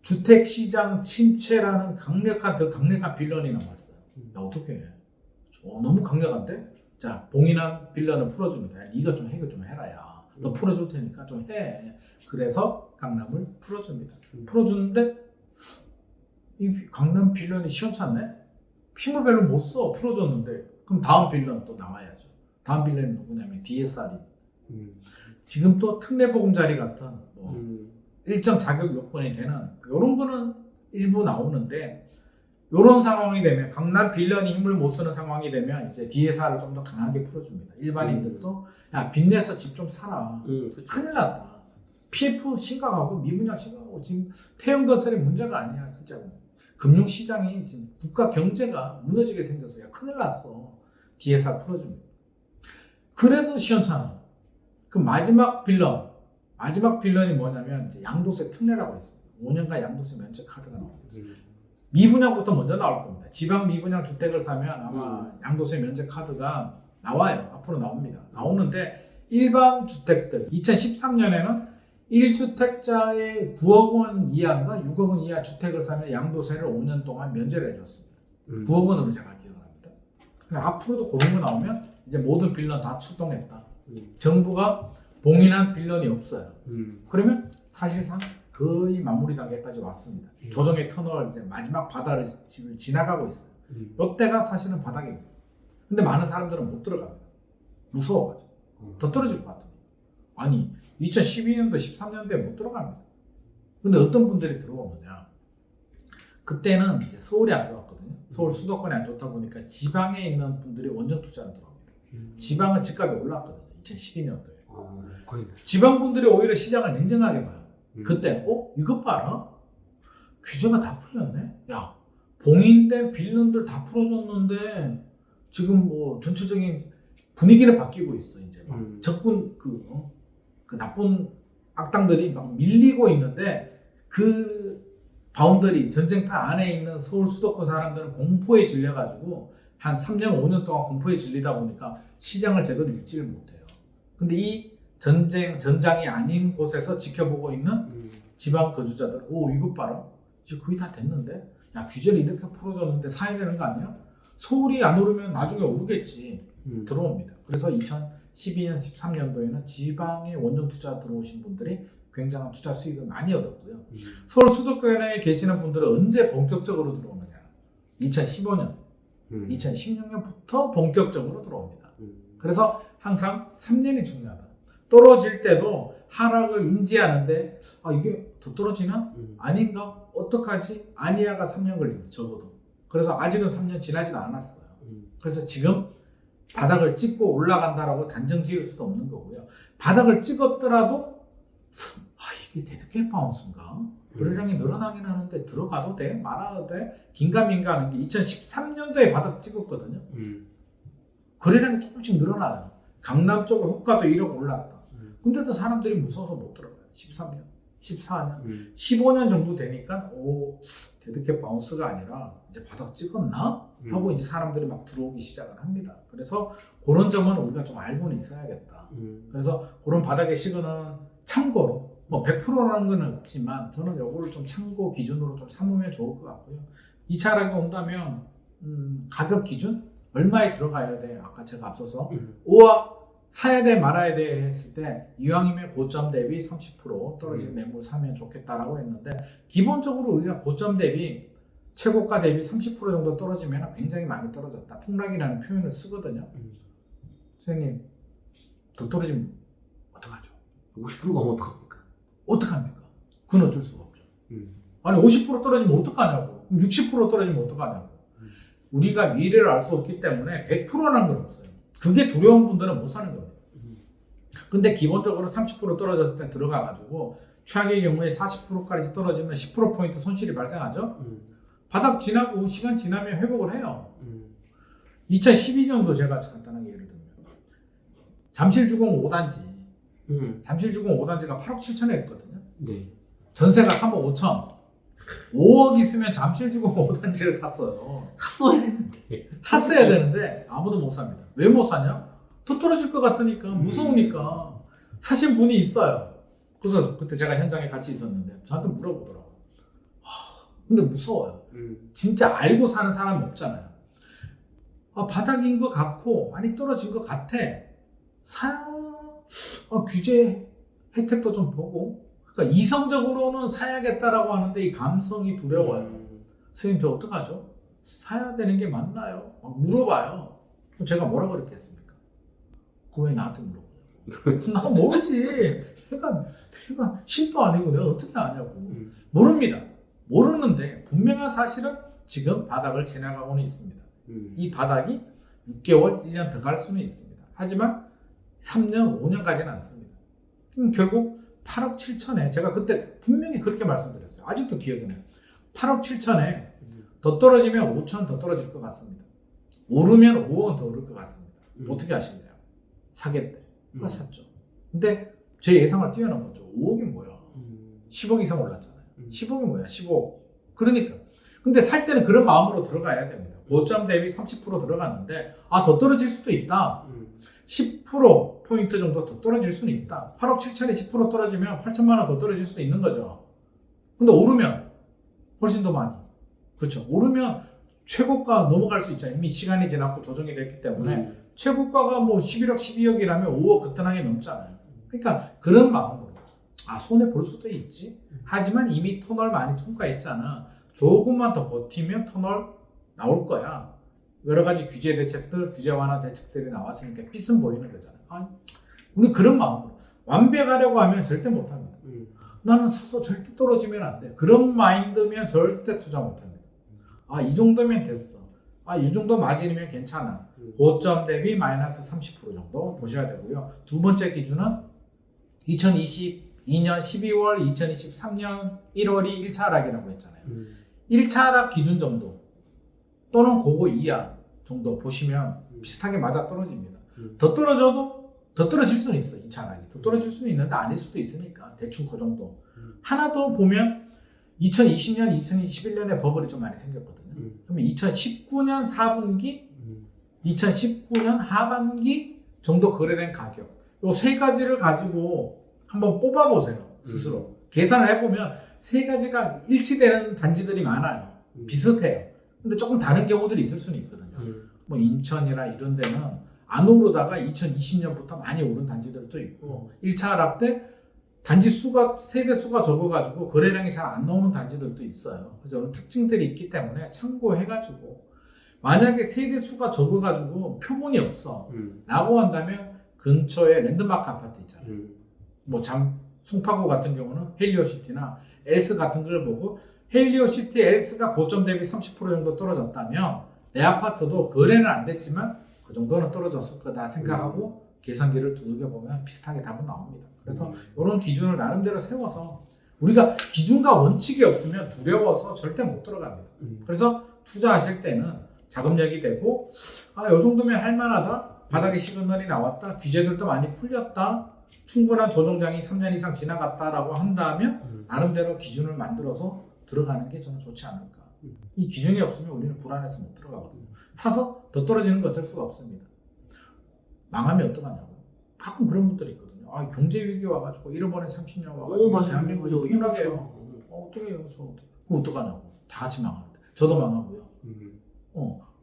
주택시장 침체라는 더 강력한 빌런이 나왔어요. 야, 어떻게 해? 너무 강력한데? 자, 봉인한 빌런을 풀어줍니다. 야, 네가 좀 해결 좀 해라. 야. 너 풀어줄 테니까 좀 해. 그래서 강남을 풀어줍니다. 풀어주는데 이 강남 빌런이 시원찮네? 힘을 별로 못 써. 풀어줬는데 그럼 다음 빌런 또 나와야죠. 다음 빌런이 누구냐면 DSR이 지금 또 특례보금자리 같은 일정 자격 요건이 되는 이런 거는 일부 나오는데 이런 상황이 되면 강남 빌런이 힘을 못 쓰는 상황이 되면 이제 DSR을 좀 더 강하게 풀어줍니다. 일반인들도 야 빚내서 집 좀 사라. 그쵸. 큰일 났다. PF 심각하고 미분양 심각하고 지금 태형건설이 문제가 아니야. 진짜 금융시장이 지금 국가 경제가 무너지게 생겨서 야 큰일 났어. DSR 풀어줍니다. 그래도 시원찮아. 그 마지막 빌런이 뭐냐면 이제 양도세 특례라고 있습니다. 5년간 양도세 면제 카드가 나옵니다. 미분양부터 먼저 나올 겁니다. 지방 미분양 주택을 사면 아마 양도세 면제 카드가 나와요. 앞으로 나옵니다. 나오는데 일반 주택들 2013년에는 1주택자의 9억 원 이하인가 6억 원 이하 주택을 사면 양도세를 5년 동안 면제를 해줬습니다. 9억 원으로 제가 기억을 합니다. 앞으로도 그런 거 나오면 이제 모든 빌런 다 출동했다. 정부가 봉인한 빌런이 없어요. 그러면 사실상 거의 마무리 단계까지 왔습니다. 조정의 터널 이제 마지막 바다를 지금 지나가고 있어요. 이때가 사실은 바닥입니다. 근데 많은 사람들은 못 들어갑니다. 무서워가지고 더 떨어질 것 같아요. 아니 2012년도 13년도에 못 들어갑니다. 근데 어떤 분들이 들어오느냐? 그때는 이제 서울이 안 좋았거든요. 서울 수도권이 안 좋다 보니까 지방에 있는 분들이 원정 투자를 들어옵니다. 지방은 집값이 올랐거든요. 2012년도에. 지방 분들이 오히려 시장을 냉정하게 봐요. 그때 이것 봐라. 규제가 다 풀렸네. 야 봉인된 빌런들 다 풀어줬는데 지금 뭐 전체적인 분위기는 바뀌고 있어. 이제 막 적군 그 나쁜 악당들이 막 밀리고 있는데 그 바운더리 전쟁터 안에 있는 서울 수도권 사람들은 공포에 질려가지고 한 3년 5년 동안 공포에 질리다 보니까 시장을 제대로 읽지를 못해요. 근데 이 전장이 아닌 곳에서 지켜보고 있는 지방 거주자들 이것 봐라. 이제 거의 다 됐는데 야 규제를 이렇게 풀어줬는데 사야 되는 거 아니야? 서울이 안 오르면 나중에 오르겠지. 들어옵니다. 그래서 2012년 13년도에는 지방에 원정 투자 들어오신 분들이 굉장한 투자 수익을 많이 얻었고요. 서울 수도권에 계시는 분들은 언제 본격적으로 들어오느냐? 2015년, 2016년부터 본격적으로 들어옵니다. 그래서 항상 3년이 중요하다. 떨어질 때도 하락을 인지하는데 이게 더 떨어지나? 아닌가? 어떡하지? 아니야가 3년 걸립니다. 적어도. 그래서 아직은 3년 지나지도 않았어요. 그래서 지금 바닥을 찍고 올라간다라고 단정 지을 수도 없는 거고요. 바닥을 찍었더라도 이게 데드캣 바운스인가? 거래량이 늘어나긴 하는데 들어가도 돼? 말아도 돼? 긴가민가 하는 게 2013년도에 바닥 찍었거든요. 거래량이 조금씩 늘어나요. 강남 쪽에 호가도 1억 올랐다. 근데도 사람들이 무서워서 못 들어가요. 13년, 14년, 15년 정도 되니까 데드캣 바운스가 아니라 이제 바닥 찍었나? 하고 이제 사람들이 막 들어오기 시작을 합니다. 그래서 그런 점은 우리가 좀 알고는 있어야겠다. 그래서 그런 바닥의 시그널은 참고로 뭐 100%라는 건 없지만 저는 요거를 좀 참고 기준으로 좀 삼으면 좋을 것 같고요. 2차 하락이 온다면 가격 기준 얼마에 들어가야 돼? 아까 제가 앞서서 사야 돼 말아야 돼 했을 때 이왕이면 고점 대비 30% 떨어진 매물 사면 좋겠다라고 했는데 기본적으로 우리가 고점 대비 최고가 대비 30% 정도 떨어지면 굉장히 많이 떨어졌다. 폭락이라는 표현을 쓰거든요. 선생님 더 떨어지면 어떡하죠? 50% 가면 어떡합니까? 어떡합니까? 그건 어쩔 수가 없죠. 아니 50% 떨어지면 어떡하냐고. 60% 떨어지면 어떡하냐고. 우리가 미래를 알 수 없기 때문에 100%라는 건 없어요. 그게 두려운 분들은 못 사는 겁니다. 근데 기본적으로 30% 떨어졌을 때 들어가가지고 최악의 경우에 40%까지 떨어지면 10%포인트 손실이 발생하죠. 바닥 지나고 시간 지나면 회복을 해요. 2012년도 제가 간단하게 예를 들면 잠실주공 5단지 잠실주공 5단지가 8억 7천에 했거든요. 네. 전세가 3억 5천 5억 있으면 잠실주공 5단지를 샀어요. 샀어야 되는데 아무도 못 삽니다. 왜 못 사냐? 더 떨어질 것 같으니까 무서우니까 사신 분이 있어요. 그래서 그때 제가 현장에 같이 있었는데 저한테 물어보더라고요. 근데 무서워요. 진짜 알고 사는 사람이 없잖아요. 바닥인 것 같고 많이 떨어진 것 같아. 규제 혜택도 좀 보고 그러니까 이성적으로는 사야겠다라고 하는데 이 감성이 두려워요. 선생님 저 어떡하죠? 사야 되는 게 맞나요? 물어봐요. 그럼 제가 뭐라 그랬겠습니까? 그거 왜 나한테 물어보냐고. 나 모르지. 내가 신도 아니고 내가 어떻게 아냐고. 모릅니다. 모르는데 분명한 사실은 지금 바닥을 지나가고는 있습니다. 이 바닥이 6개월, 1년 더 갈 수는 있습니다. 하지만 3년, 5년 가지는 않습니다. 그럼 결국 8억 7천에 제가 그때 분명히 그렇게 말씀드렸어요. 아직도 기억이 나요. 8억 7천에 더 떨어지면 5천 더 떨어질 것 같습니다. 오르면 5원 더 오를 것 같습니다. 어떻게 하실래요? 사겠대. 그래서 샀죠. 근데 제 예상을 뛰어넘었죠. 5억이 뭐야? 10억 이상 올랐잖아요. 10억이 뭐야? 15억. 그러니까. 근데 살 때는 그런 마음으로 들어가야 됩니다. 고점 대비 30% 들어갔는데 더 떨어질 수도 있다. 10%포인트 정도 더 떨어질 수는 있다. 8억 7천에 10% 떨어지면 8천만 원 더 떨어질 수도 있는 거죠. 근데 오르면 훨씬 더 많이. 그렇죠. 오르면 최고가 넘어갈 수 있잖아요. 이미 시간이 지났고 조정이 됐기 때문에 최고가가 뭐 11억, 12억이라면 5억 거뜬하게 넘잖아요. 그러니까 그런 마음으로 손해 볼 수도 있지. 하지만 이미 터널 많이 통과했잖아. 조금만 더 버티면 터널 나올 거야. 여러 가지 규제 대책들, 규제 완화 대책들이 나왔으니까 빚은 보이는 거잖아요. 우리 그런 마음으로 완벽하려고 하면 절대 못합니다. 나는 사서 절대 떨어지면 안 돼. 그런 마인드면 절대 투자 못합니다. 이 정도면 됐어. 이 정도 마진이면 괜찮아. 고점 대비 마이너스 30% 정도 보셔야 되고요. 두 번째 기준은 2022년 12월, 2023년 1월이 1차 하락이라고 했잖아요. 1차 하락 기준 정도 또는 그거 이하 정도 보시면 비슷하게 맞아 떨어집니다. 더 떨어져도 더 떨어질 수는 있어. 2차 하락이 더 떨어질 수는 있는데 아닐 수도 있으니까 대충 그 정도. 하나 더 보면 2020년, 2021년에 버블이 좀 많이 생겼거든요. 그러면 2019년 4분기, 2019년 하반기 정도 거래된 가격. 이 세 가지를 가지고 한번 뽑아보세요. 스스로. 계산을 해보면 세 가지가 일치되는 단지들이 많아요. 비슷해요. 근데 조금 다른 경우들이 있을 수는 있거든요. 뭐 인천이나 이런 데는 안 오르다가 2020년부터 많이 오른 단지들도 있고 1차 하락 때 단지 수가 세대 수가 적어가지고 거래량이 잘 안 나오는 단지들도 있어요. 그래서 이런 특징들이 있기 때문에 참고해가지고 만약에 세대 수가 적어가지고 표본이 없어 라고 한다면 근처에 랜드마크 아파트 있잖아요. 뭐 송파구 같은 경우는 헬리오시티나 엘스 같은 걸 보고 헬리오시티 엘스가 고점 대비 30% 정도 떨어졌다면 내 아파트도 거래는 안 됐지만 그 정도는 떨어졌을 거다 생각하고 계산기를 두들겨 보면 비슷하게 답은 나옵니다. 그래서 이런 기준을 나름대로 세워서 우리가 기준과 원칙이 없으면 두려워서 절대 못 들어갑니다. 그래서 투자하실 때는 자금력이 되고 이 정도면 할만하다. 바닥에 시그널이 나왔다. 규제들도 많이 풀렸다. 충분한 조정장이 3년 이상 지나갔다라고 한다면 나름대로 기준을 만들어서 들어가는 게 저는 좋지 않을까. 이 기준이 없으면 우리는 불안해서 못 들어가거든요. 사서 더 떨어지는 거 어쩔 수가 없습니다. 망하면 어떡하냐고. 가끔 그런 분들이 있거든요. 경제 위기 와가지고 잃어버린 30년 와가지고 대한민국이 흥하게 해요. 어떻게 해요? 그거 어떡하냐고. 다 같이 망하는데. 저도 망하고요.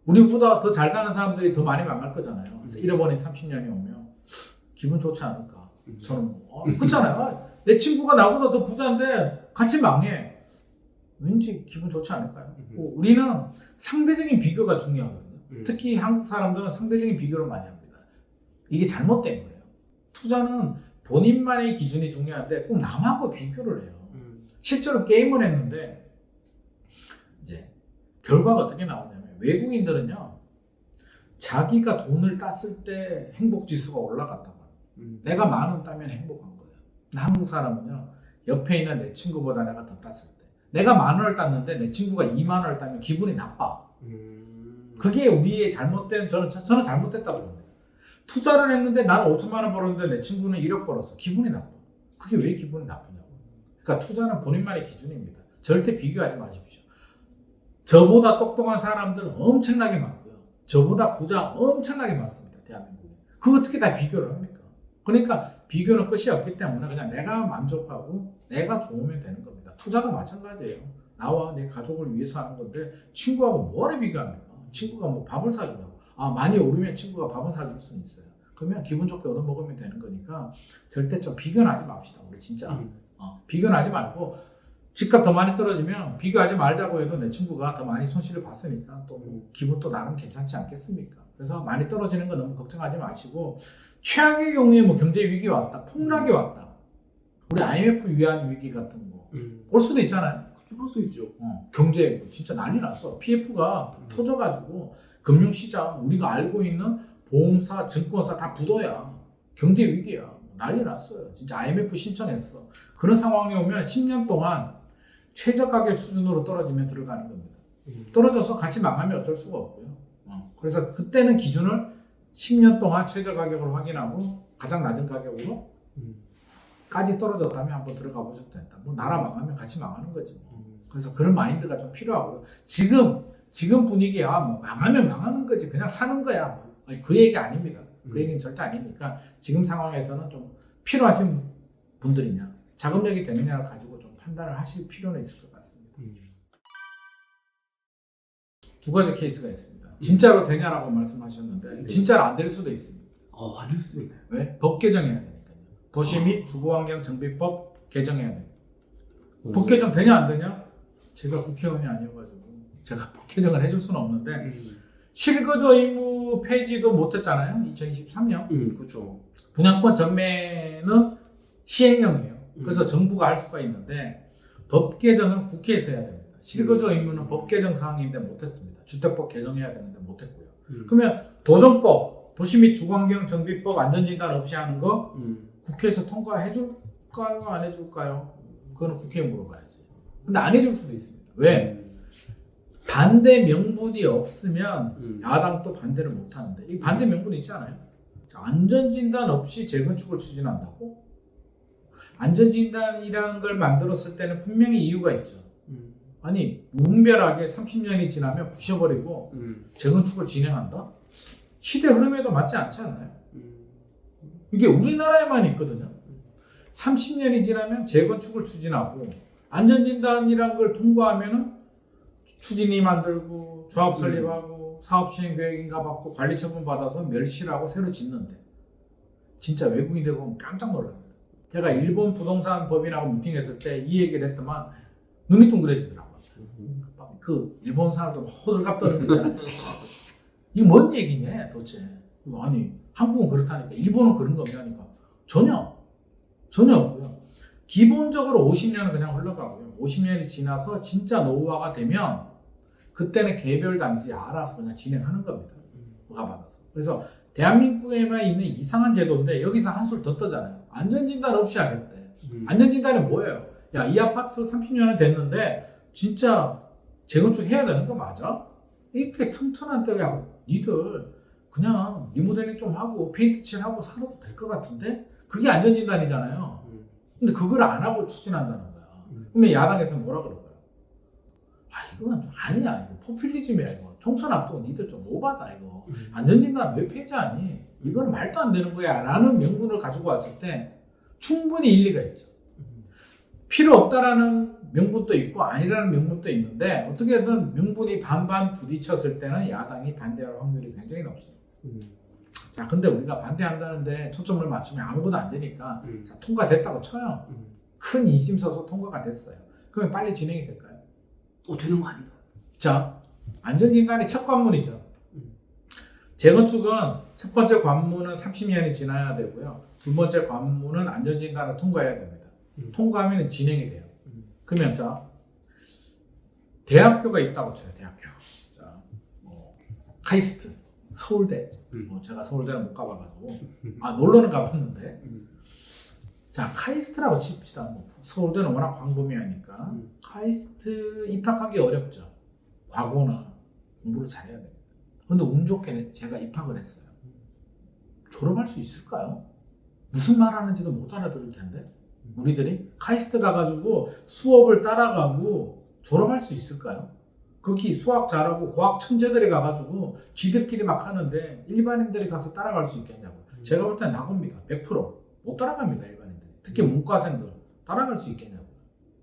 우리보다 더 잘 사는 사람들이 더 많이 망할 거잖아요. 잃어버린 30년이 오면 기분 좋지 않을까. 저는 그렇잖아요. 내 친구가 나보다 더 부자인데 같이 망해. 왠지 기분 좋지 않을까요? 우리는 상대적인 비교가 중요하거든요. 특히 한국 사람들은 상대적인 비교를 많이 합니다. 이게 잘못된 거예요. 투자는 본인만의 기준이 중요한데 꼭 남하고 비교를 해요. 실제로 게임을 했는데 이제 결과가 어떻게 나오냐면 외국인들은요 자기가 돈을 땄을 때 행복지수가 올라갔다고 내가 10,000원 따면 행복한 거예요. 근데 한국 사람은요 옆에 있는 내 친구보다 내가 더 땄을 때 내가 10,000원을 땄는데 내 친구가 20,000원을 따면 기분이 나빠. 그게 우리의 잘못된 저는 잘못됐다고 봅니다. 투자를 했는데 나는 5천만 원 벌었는데 내 친구는 1억 벌었어. 기분이 나빠. 그게 왜 기분이 나쁘냐고. 그러니까 투자는 본인만의 기준입니다. 절대 비교하지 마십시오. 저보다 똑똑한 사람들은 엄청나게 많고요. 저보다 부자 엄청나게 많습니다. 대한민국에. 그거 어떻게 다 비교를 합니까? 그러니까 비교는 끝이 없기 때문에 그냥 내가 만족하고 내가 좋으면 되는 겁니다. 투자도 마찬가지예요. 나와 내 가족을 위해서 하는 건데 친구하고 뭐하러 비교합니까? 친구가 뭐 밥을 사주냐고. 많이 오르면 친구가 밥은 사줄 수는 있어요. 그러면 기분 좋게 얻어먹으면 되는 거니까 절대 좀 비교는 하지 맙시다. 우리 진짜. 비교는 하지 말고 집값 더 많이 떨어지면 비교하지 말자고 해도 내 친구가 더 많이 손실을 봤으니까 또 기분 또 나름 괜찮지 않겠습니까? 그래서 많이 떨어지는 거 너무 걱정하지 마시고 최악의 경우에 뭐 경제 위기 왔다, 폭락이 왔다, 우리 IMF 위한 위기 같은 거 올 수도 있잖아요. 그럴 수 있죠. 경제 진짜 난리 났어. PF가 터져가지고 금융시장 우리가 알고 있는 보험사, 증권사 다 부도야. 경제 위기야. 난리 났어요. 진짜 IMF 신청했어. 그런 상황이 오면 10년 동안 최저가격 수준으로 떨어지면 들어가는 겁니다. 떨어져서 같이 망하면 어쩔 수가 없고요. 그래서 그때는 기준을 10년 동안 최저가격을 확인하고 가장 낮은 가격으로 까지 떨어졌다면 한번 들어가 보셔도 된다. 뭐 나라 망하면 같이 망하는 거지. 그래서 그런 마인드가 좀 필요하고요. 지금 분위기야 뭐 망하면 망하는 거지. 그냥 사는 거야. 아니, 그 얘기 아닙니다. 그 얘기는 절대 아니니까 지금 상황에서는 좀 필요하신 분들이냐, 자금력이 되느냐를 가지고 좀 판단을 하실 필요는 있을 것 같습니다. 두 가지 케이스가 있습니다. 진짜로 되냐라고 말씀하셨는데 진짜로 안 될 수도 있습니다. 안 될 수도 있나요? 왜? 법 개정해야 되니까요. 도시 및 주거환경 정비법 개정해야 됩니다. 법 개정 되냐 안 되냐? 제가 국회의원이 아니어가지고 제가 법 개정을 해줄 수는 없는데 실거주 의무 폐지도 못했잖아요. 2023년. 그렇죠. 분양권 전매는 시행령이에요. 그래서 정부가 할 수가 있는데 법 개정은 국회에서 해야 됩니다. 실거주 의무는 법 개정 사항인데 못했습니다. 주택법 개정해야 되는데 못했고요. 그러면 도정법, 도시 및 주거환경 정비법 안전진단 없이 하는 거 국회에서 통과해 줄까요? 안 해줄까요? 그거는 국회에 물어봐야지. 근데 안 해줄 수도 있습니다. 왜? 반대 명분이 없으면 야당도 반대를 못 하는데 이 반대 명분이 있잖아요. 안전진단 없이 재건축을 추진한다고? 안전진단이라는 걸 만들었을 때는 분명히 이유가 있죠. 아니 무분별하게 30년이 지나면 부셔버리고 재건축을 진행한다? 시대 흐름에도 맞지 않지 않나요? 이게 우리나라에만 있거든요. 30년이 지나면 재건축을 추진하고 안전진단이라는 걸 통과하면은 추진이 만들고 조합 설립하고 사업 시행 계획인가 받고 관리 처분 받아서 멸실하고 새로 짓는데 진짜 외국인들 보면 깜짝 놀랍니다. 제가 일본 부동산 법인하고 미팅했을 때 이 얘기를 했더만 눈이 둥그레지더라고요. 그 일본 사람들 호들갑 떠는 거 있잖아요. 이게 뭔 얘기냐 도대체. 아니 한국은 그렇다니까 일본은 그런 거 없냐니까 전혀 없고요. 기본적으로 50년은 그냥 흘러가고요. 50년이 지나서 진짜 노후화가 되면 그때는 개별 단지 알아서 그냥 진행하는 겁니다. 허가받아서. 그래서 대한민국에만 있는 이상한 제도인데 여기서 한술 더 떠잖아요. 안전진단 없이 하겠대. 안전진단이 뭐예요? 야, 이 아파트 30년은 됐는데 진짜 재건축 해야 되는 거 맞아? 이렇게 튼튼한 데야 니들 그냥 리모델링 좀 하고 페인트 칠하고 살아도 될 것 같은데? 그게 안전진단이잖아요. 근데 그걸 안 하고 추진한다는 거야. 그러면 야당에서는 뭐라 그럴 거야? 이건 좀 아니야. 이거 포퓰리즘이야. 이거 총선 앞두고 니들 좀 오바다. 이거 안전진단 왜 폐지하니? 이거는 말도 안 되는 거야. 라는 명분을 가지고 왔을 때 충분히 일리가 있죠. 필요 없다라는 명분도 있고 아니라는 명분도 있는데 어떻게든 명분이 반반 부딪혔을 때는 야당이 반대할 확률이 굉장히 높습니다. 자, 근데 우리가 반대한다는데 초점을 맞추면 아무것도 안 되니까 자, 통과됐다고 쳐요. 큰 이심 서서 통과가 됐어요. 그러면 빨리 진행이 될까요? 되는 거 아닌가? 자, 안전진단이 첫 관문이죠. 재건축은 첫 번째 관문은 30년이 지나야 되고요. 두 번째 관문은 안전진단을 통과해야 됩니다. 통과하면 진행이 돼요. 그러면 자, 대학교가 있다고 쳐요. 대학교. 자, 카이스트, 서울대. 제가 서울대는 못 가봐가지고 놀러는 가봤는데 자, 카이스트라고 칩시다. 서울대는 워낙 광범위하니까 카이스트 입학하기 어렵죠. 과거나 공부를 잘해야 됩니다. 근데 운 좋게 제가 입학을 했어요. 졸업할 수 있을까요? 무슨 말 하는지도 못 알아들을 텐데 우리들이 카이스트 가가지고 수업을 따라가고 졸업할 수 있을까요? 거기 수학 잘하고 과학 천재들이 가가지고 지들끼리 막 하는데 일반인들이 가서 따라갈 수 있겠냐고. 제가 볼 땐 낙오입니다. 100%못 따라갑니다. 일반인들이. 특히 문과생들 따라갈 수 있겠냐고.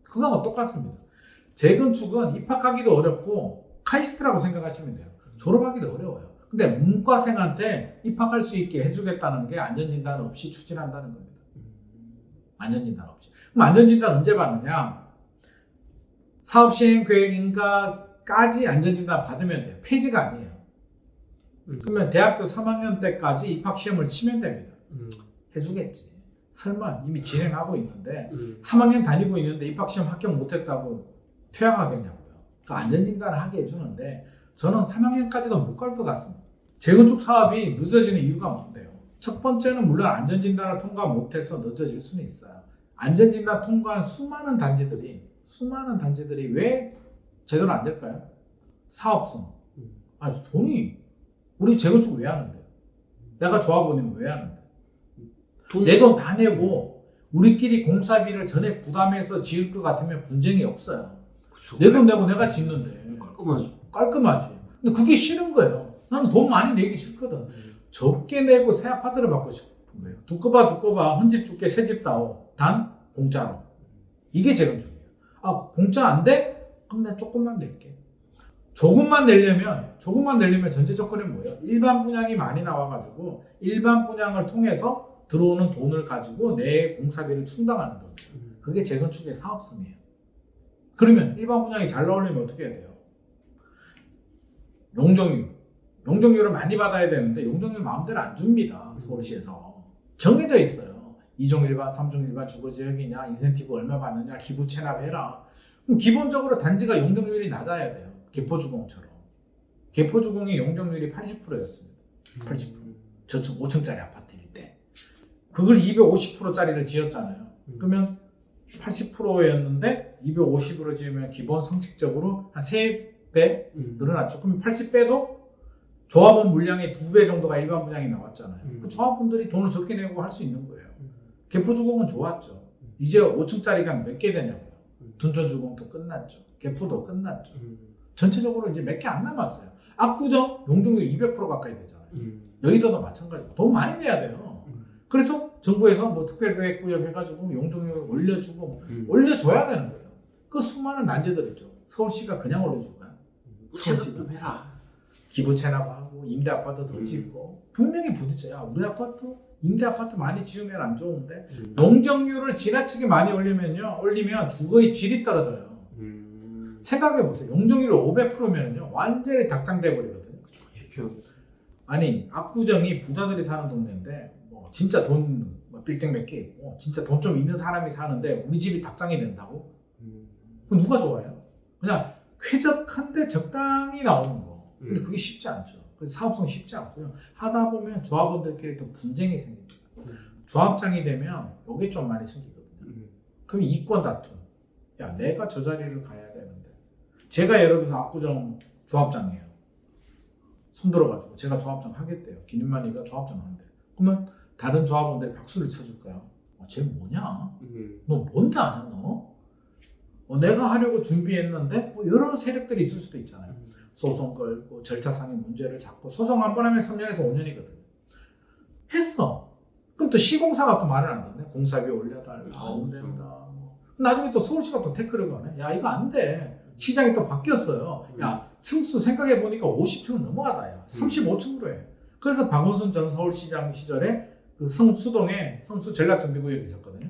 그거하고 똑같습니다. 재건축은 입학하기도 어렵고 카이스트라고 생각하시면 돼요. 졸업하기도 어려워요. 근데 문과생한테 입학할 수 있게 해주겠다는 게 안전진단 없이 추진한다는 겁니다. 안전진단 없이. 그럼 안전진단 언제 받느냐? 사업시행계획인가까지 안전진단 받으면 돼요. 폐지가 아니에요. 그러면 대학교 3학년 때까지 입학시험을 치면 됩니다. 해주겠지. 설마 이미 진행하고 있는데 3학년 다니고 있는데 입학시험 합격 못했다고 퇴학하겠냐고요. 그 안전진단을 하게 해주는데 저는 3학년까지도 못 갈 것 같습니다. 재건축 사업이 늦어지는 이유가 뭔데요? 첫 번째는 물론 안전진단을 통과 못해서 늦어질 수는 있어요. 안전진단 통과한 수많은 단지들이 왜 제대로 안 될까요? 사업성. 아니 돈이 우리 재건축 왜 하는데? 내가 조합원이면 왜 하는데? 내 돈 다 내고 우리끼리 공사비를 전액 부담해서 지을 것 같으면 분쟁이 없어요. 내 돈 내고 내가 짓는데 깔끔하지. 근데 그게 싫은 거예요. 나는 돈 많이 내기 싫거든. 적게 내고 새 아파트를 받고 싶은 거예요. 두꺼봐 헌집 줄게 새집 다오. 단 공짜로. 이게 재건축이에요. 아 공짜 안 돼? 그럼 나 조금만 낼게. 조금만 내려면 전제 조건이 뭐예요? 일반 분양이 많이 나와가지고 일반 분양을 통해서 들어오는 돈을 가지고 내 공사비를 충당하는 겁니다. 그게 재건축의 사업성이에요. 그러면 일반 분양이 잘 나오려면 어떻게 해야 돼요? 용적률을 많이 받아야 되는데 용적률 마음대로 안 줍니다. 서울시에서 정해져 있어요. 2종 일반, 3종 일반 주거지역이냐, 인센티브 얼마 받느냐, 기부 체납해라. 그럼 기본적으로 단지가 용적률이 낮아야 돼요. 개포주공처럼. 개포주공의 용적률이 80%였습니다. 80%. 저층 5층짜리 아파트일 때. 그걸 250%짜리를 지었잖아요. 그러면 80%였는데 250으로 지으면 기본 상식적으로 한 3배 늘어났죠. 그럼 80배도 조합원 물량의 2배 정도가 일반 분양이 나왔잖아요. 그 조합원들이 돈을 적게 내고 할 수 있는 거예요. 개포주공은 좋았죠. 이제 5층짜리가 몇 개 되냐고요. 둔촌주공도 끝났죠. 개포도 끝났죠. 전체적으로 이제 몇 개 안 남았어요. 압구정 용적률 200% 가까이 되잖아요. 여의도도 마찬가지고 돈 많이 내야 돼요. 그래서 정부에서 뭐 특별계획구역 해가지고 용적률을 올려주고 올려줘야 되는 거예요. 그 수많은 난제들 있죠. 서울시가 그냥 올려줄까요? 체납 좀 해라. 기부 체납하고 임대 아파트 더 짓고 분명히 부딪혀요. 우리 아파트 임대 아파트 많이 지으면 안 좋은데 용적률을 지나치게 많이 올리면 주거의 질이 떨어져요. 생각해 보세요. 용적률 500%면요 완전히 닭장돼 버리거든요. 그렇죠. 아니 압구정이 부자들이 사는 동네인데 뭐 진짜 돈 뭐 빌딩 몇 개 있고 진짜 돈 좀 있는 사람이 사는데 우리 집이 닭장이 된다고? 그럼 누가 좋아요? 그냥 쾌적한데 적당히 나오는 거. 근데 그게 쉽지 않죠. 그래서 사업성 쉽지 않고요. 하다 보면 조합원들끼리 또 분쟁이 생깁니다. 조합장이 되면 이게 좀 많이 생기거든요. 그럼 이권 다툼. 야 내가 저 자리를 가야 되는데 제가 예를 들어서 압구정 조합장이에요. 손들어가지고 제가 조합장 하겠대요. 기념만이가 조합장 한대. 그러면 다른 조합원들이 박수를 쳐줄까요? 쟤 뭐냐? 너 뭔데 아냐 너? 내가 하려고 준비했는데 뭐 여러 세력들이 있을 수도 있잖아요. 소송 걸고 절차상의 문제를 잡고 소송 한 번 하면 3년에서 5년이거든요. 했어. 그럼 또 시공사가 또 말을 안 듣네. 공사비 올려달라. 안 된다. 나중에 또 서울시가 또 태클을 거네. 야 이거 안 돼. 시장이 또 바뀌었어요. 야 층수 생각해보니까 50층은 너무하다. 야 35층으로 해. 그래서 박원순 전 서울시장 시절에 그 성수동에 성수 전략정비구역이 있었거든요.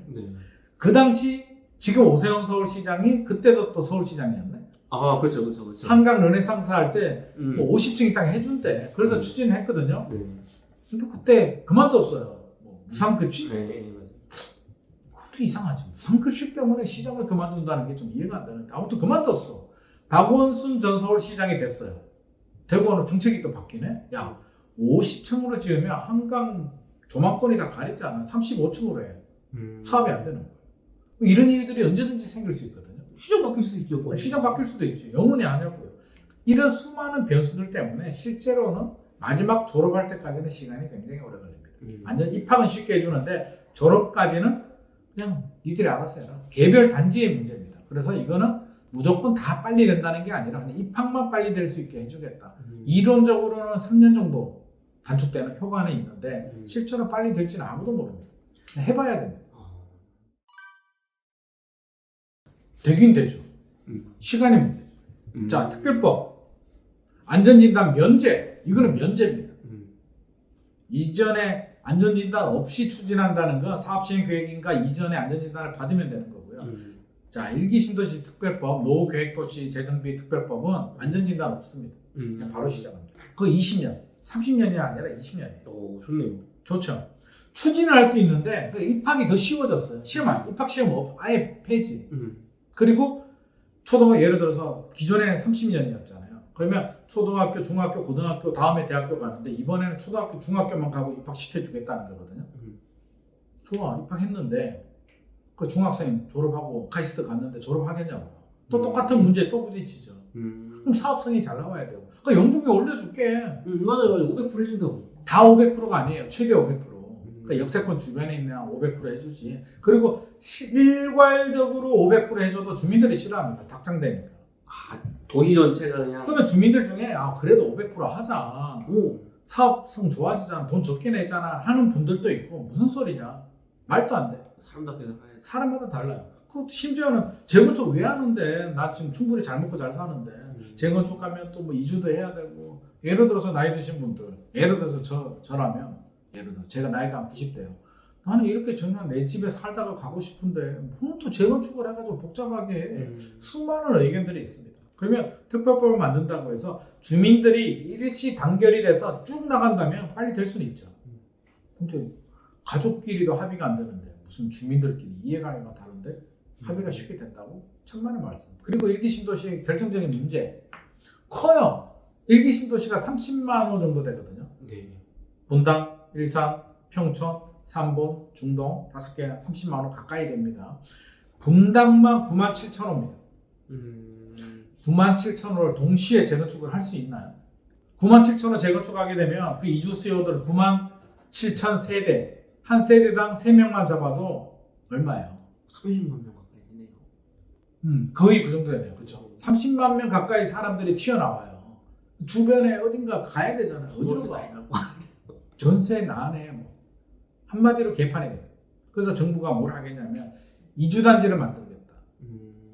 그 당시 지금 오세훈 서울시장이 그때도 또 서울시장이었네. 아 그렇죠. 한강 르네상스 할 때 뭐 50층 이상 해준대. 그래서 추진을 했거든요. 근데 그때 그만뒀어요. 뭐 무상급식? 맞아요. 그것도 이상하지. 무상급식 때문에 시장을 그만둔다는 게 좀 이해가 안 되는데 아무튼 그만뒀어. 박원순 전 서울시장이 됐어요. 대구는 정책이 또 바뀌네. 야 50층으로 지으면 한강 조망권이 다 가리잖아. 35층으로 해. 사업이 안 되는 거예요. 이런 일들이 언제든지 생길 수 있거든요. 시장 바뀔 수 있죠. 시장 바뀔 수도 있지. 영원히 아니고요. 이런 수많은 변수들 때문에 실제로는 마지막 졸업할 때까지는 시간이 굉장히 오래 걸립니다. 완전 입학은 쉽게 해주는데 졸업까지는 그냥 니들이 알아서 해라. 개별 단지의 문제입니다. 그래서 이거는 무조건 다 빨리 된다는 게 아니라 그냥 입학만 빨리 될 수 있게 해주겠다. 이론적으로는 3년 정도 단축되는 효과는 있는데 실제로 빨리 될지는 아무도 모릅니다. 해봐야 됩니다. 되긴 되죠. 시간이 문제죠. 자, 특별법. 안전진단 면제. 이거는 면제입니다. 이전에 안전진단 없이 추진한다는 건 사업시행계획인가 이전에 안전진단을 받으면 되는 거고요. 자, 일기신도시 특별법, 노후계획도시 재정비 특별법은 안전진단 없습니다. 그냥 바로 시작합니다. 그거 20년, 30년이 아니라 20년이에요. 오, 좋네요. 좋죠. 추진을 할 수 있는데 입학이 더 쉬워졌어요. 입학 시험 아예 폐지. 그리고 초등학교 예를 들어서 기존에는 30년이었잖아요. 그러면 초등학교, 중학교, 고등학교 다음에 대학교 가는데 이번에는 초등학교, 중학교만 가고 입학시켜 주겠다는 거거든요. 좋아, 입학했는데 그 중학생 졸업하고 카이스트 갔는데 졸업하겠냐고. 또 똑같은 문제 또 부딪히죠. 그럼 사업성이 잘 나와야 돼요. 그러니까 영종이 올려줄게. 맞아요. 500% 해준다고. 다 500%가 아니에요. 최대 500%. 그러니까 역세권 주변에 있는 500% 해주지. 그리고 일괄적으로 500% 해줘도 주민들이 싫어합니다. 닭장되니까. 아, 도시 전체가 그냥. 그러면 주민들 중에 그래도 500% 하자. 오. 사업성 좋아지잖아. 돈 적게 내잖아. 하는 분들도 있고 무슨 소리냐. 말도 안 돼. 사람답게 살아야지. 사람마다 달라요. 그 심지어는 재건축 왜 하는데 나 지금 충분히 잘 먹고 잘 사는데 재건축하면 또 뭐 이주도 해야 되고 예를 들어서 나이 드신 분들 예를 들어서 저라면 예를 들어 제가 나이가 90대요. 나는 이렇게 정말 내 집에 살다가 가고 싶은데 뭐 또 재건축을 해가지고 복잡하게 해. 수많은 의견들이 있습니다. 그러면 특별법을 만든다고 해서 주민들이 일시 단결이 돼서 쭉 나간다면 빨리 될 수는 있죠. 근데 가족끼리도 합의가 안 되는데 무슨 주민들끼리 이해관계가 다른데 합의가 쉽게 된다고? 천만의 말씀. 그리고 일기 신도시 결정적인 문제 커요. 일기 신도시가 30만 호 정도 되거든요. 네. 분당, 일산, 평촌, 삼본, 중동 5개 30만 호 가까이 됩니다. 분당만 9만 7천 호입니다. 9만 7천 호를 동시에 재건축을 할 수 있나요? 9만 7천 호 재건축하게 되면 그 이주 수요들 9만 7천 세대 한 세대당 3명만 잡아도 얼마예요? 30만 명 가까이 되네요. 거의 그 정도 되네요. 그렇죠? 30만 명 가까이 사람들이 튀어나와요. 주변에 어딘가 가야 되잖아요. 어디로 가? 전세 나네. 뭐. 한마디로 개판이 돼요. 그래서 정부가 뭘 하겠냐면 이주단지를 만들겠다.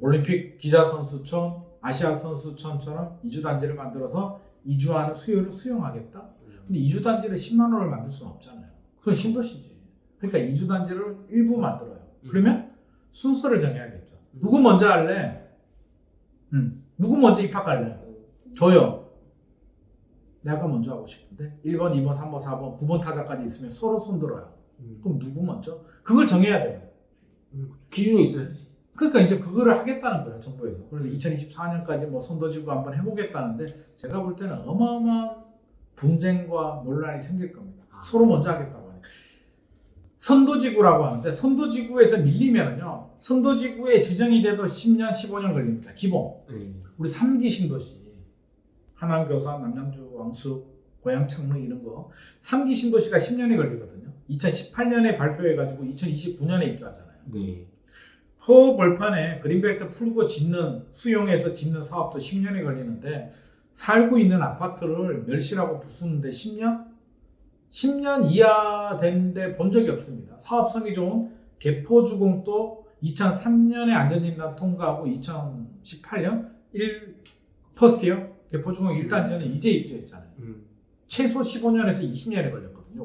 올림픽 기자선수촌, 아시아선수촌처럼 이주단지를 만들어서 이주하는 수요를 수용하겠다. 근데 이주단지를 10만 원을 만들 수는 없잖아요. 그건 신도시지. 그러니까 이주단지를 일부 만들어요. 그러면 순서를 정해야겠죠. 누구 먼저 할래? 누구 먼저 입학할래? 저요. 내가 먼저 하고 싶은데 1번, 2번, 3번, 4번, 9번 타자까지 있으면 서로 손들어요. 그럼 누구 먼저? 그걸 정해야 돼요. 기준이 있어야지. 그러니까 이제 그거를 하겠다는 거예요, 정부에서. 그래서 2024년까지 뭐 손도지구 한번 해보겠다는데 제가 볼 때는 어마어마한 분쟁과 논란이 생길 겁니다. 서로 먼저 하겠다고 하니까. 선도지구라고 하는데 선도지구에서 밀리면은요, 선도지구에 지정이 돼도 10년, 15년 걸립니다. 기본. 우리 3기 신도시, 하남, 교산, 남양주, 왕숙, 고양, 창릉 이런 거 3기 신도시가 10년이 걸리거든요. 2018년에 발표해가지고 2029년에 입주하잖아요. 네. 허벌판에 그린벨트 풀고 짓는 수용해서 짓는 사업도 10년이 걸리는데 살고 있는 아파트를 멸실하고 부수는데 10년? 10년 이하 되는데 본 적이 없습니다. 사업성이 좋은 개포주공도 2003년에 안전진단 통과하고 2018년 퍼스트이어 개포주공 1단지는 이제 입주했잖아요. 최소 15년에서 20년이 걸렸거든요.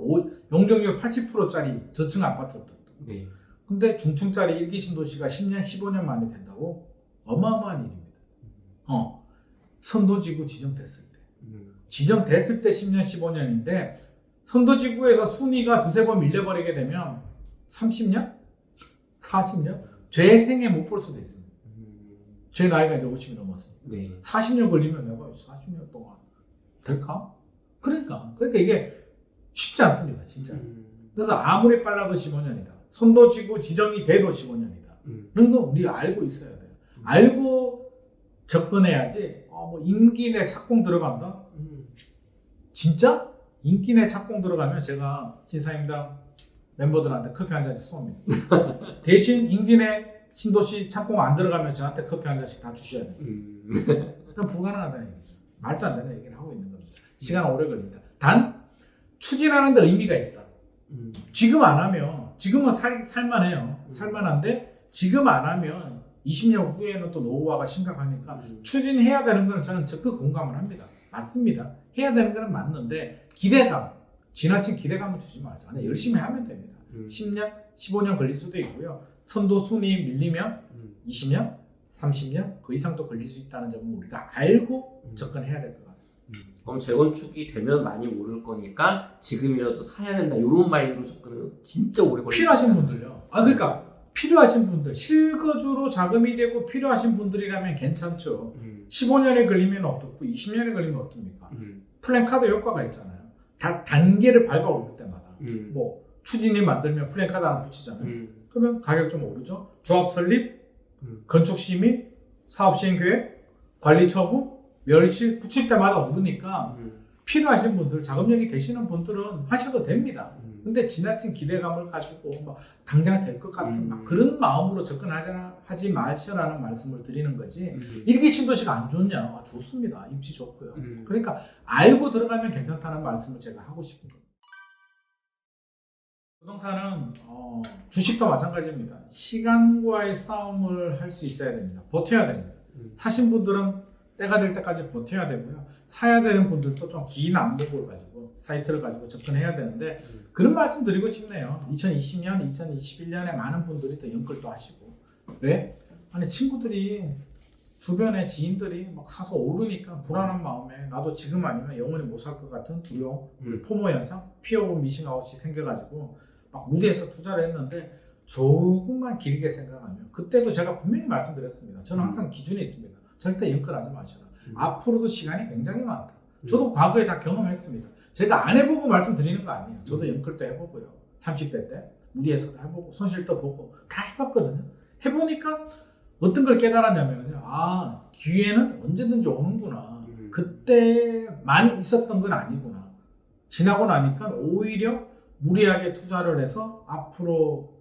용적률 80%짜리 저층 아파트도. 네. 근데 중층짜리 1기 신도시가 10년, 15년 만에 된다고? 어마어마한 일입니다. 선도지구 지정됐을 때. 지정됐을 때 10년, 15년인데 선도지구에서 순위가 두세 번 밀려버리게 되면 30년? 40년? 제 생에 못 볼 수도 있습니다. 제 나이가 이제 50이 넘었어요. 네. 40년 걸리면 내가 40년 동안 될까? 그러니까 이게 쉽지 않습니다, 진짜. 그래서 아무리 빨라도 15년이다. 선도지구 지정이 돼도 15년이다. 이런 거 우리 알고 있어야 돼요. 알고 접근해야지. 뭐 임기 내 착공 들어간다? 진짜? 임기 내 착공 들어가면 제가 신사임당 멤버들한테 커피 한 잔씩 쏩니다. 대신 임기 내 신도시 착공 안 들어가면 저한테 커피 한 잔씩 다 주셔야 돼요. 그럼 불가능하다는 얘기죠. 말도 안 되는 얘기를 하고 있는 겁니다. 시간 오래 걸린다. 단 추진하는 데 의미가 있다. 지금 안 하면 지금은 살만해요. 살만한데 지금 안 하면 20년 후에는 또 노후화가 심각하니까 추진해야 되는 거는 저는 적극 공감을 합니다. 맞습니다. 해야 되는 거는 맞는데 기대감, 지나친 기대감을 주지 말자. 그냥 열심히 하면 됩니다. 10년, 15년 걸릴 수도 있고요. 선도 순위 밀리면 20년, 30년 그 이상도 걸릴 수 있다는 점은 우리가 알고 접근해야 될 것 같습니다. 그럼 재건축이 되면 많이 오를 거니까 지금이라도 사야 된다 이런 마인드로 접근하면 진짜 오래 걸리죠. 필요하신 분들요. 그러니까 필요하신 분들, 실거주로 자금이 되고 필요하신 분들이라면 괜찮죠. 15년에 걸리면 어떻고 20년에 걸리면 어떻습니까? 플랜카드 효과가 있잖아요. 다 단계를 밟아 오를 때마다 뭐 추진이 만들면 플랜카드 하나 붙이잖아요. 그러면 가격 좀 오르죠. 조합 설립, 건축 심의, 사업 시행 계획, 관리 처분, 멸실 붙일 때마다 오르니까 필요하신 분들, 자금력이 되시는 분들은 하셔도 됩니다. 근데 지나친 기대감을 가지고 막 당장 될 것 같은 막 그런 마음으로 접근하지 마시라는 말씀을 드리는 거지. 일기 신도시가 안 좋냐? 좋습니다. 입지 좋고요. 그러니까 알고 들어가면 괜찮다는 말씀을 제가 하고 싶은 거예요. 부동산은 주식도 마찬가지입니다. 시간과의 싸움을 할 수 있어야 됩니다. 버텨야 됩니다. 사신 분들은 때가 될 때까지 버텨야 되고요. 사야 되는 분들도 좀 긴 안목을 가지고 사이트를 가지고 접근해야 되는데 그런 말씀 드리고 싶네요. 2020년, 2021년에 많은 분들이 또 연끌도 하시고 왜? 아니 친구들이 주변에 지인들이 막 사서 오르니까 불안한 마음에 나도 지금 아니면 영원히 못 살 것 같은 두려움, 포모 현상, 피어 오브 미싱 아웃이 생겨가지고 막 무리해서 투자를 했는데 조금만 길게 생각하면 그때도 제가 분명히 말씀드렸습니다. 저는 항상 기준이 있습니다. 절대 연끌하지 마셔라. 앞으로도 시간이 굉장히 많다. 저도 과거에 다 경험했습니다. 제가 안 해보고 말씀드리는 거 아니에요. 저도 연끌도 해보고요. 30대 때 무리해서도 해보고 손실도 보고 다 해봤거든요. 해보니까 어떤 걸 깨달았냐면요. 기회는 언제든지 오는구나. 그때만 있었던 건 아니구나. 지나고 나니까 오히려 무리하게 투자를 해서 앞으로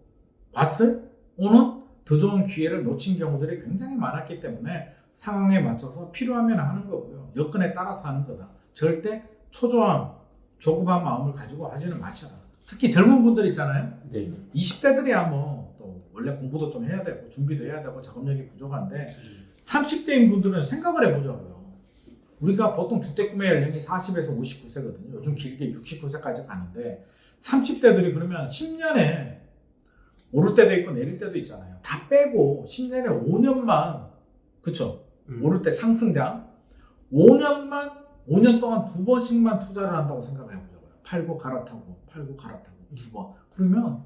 오는 더 좋은 기회를 놓친 경우들이 굉장히 많았기 때문에 상황에 맞춰서 필요하면 하는 거고요. 여건에 따라서 하는 거다. 절대 초조함, 조급한 마음을 가지고 하지는 마셔라. 특히 젊은 분들 있잖아요. 네. 20대들이야 뭐 또 원래 공부도 좀 해야 되고 준비도 해야 되고 자금력이 부족한데 30대인 분들은 생각을 해보자고요. 우리가 보통 주택 구매 연령이 40에서 59세거든요. 요즘 길게 69세까지 가는데 30대들이 그러면 10년에 오를 때도 있고 내릴 때도 있잖아요. 다 빼고 10년에 5년만 그쵸? 오를 때 상승장 5년 동안 2번씩만 투자를 한다고 생각을 해보자고요. 팔고 갈아타고 팔고 갈아타고 2번. 그러면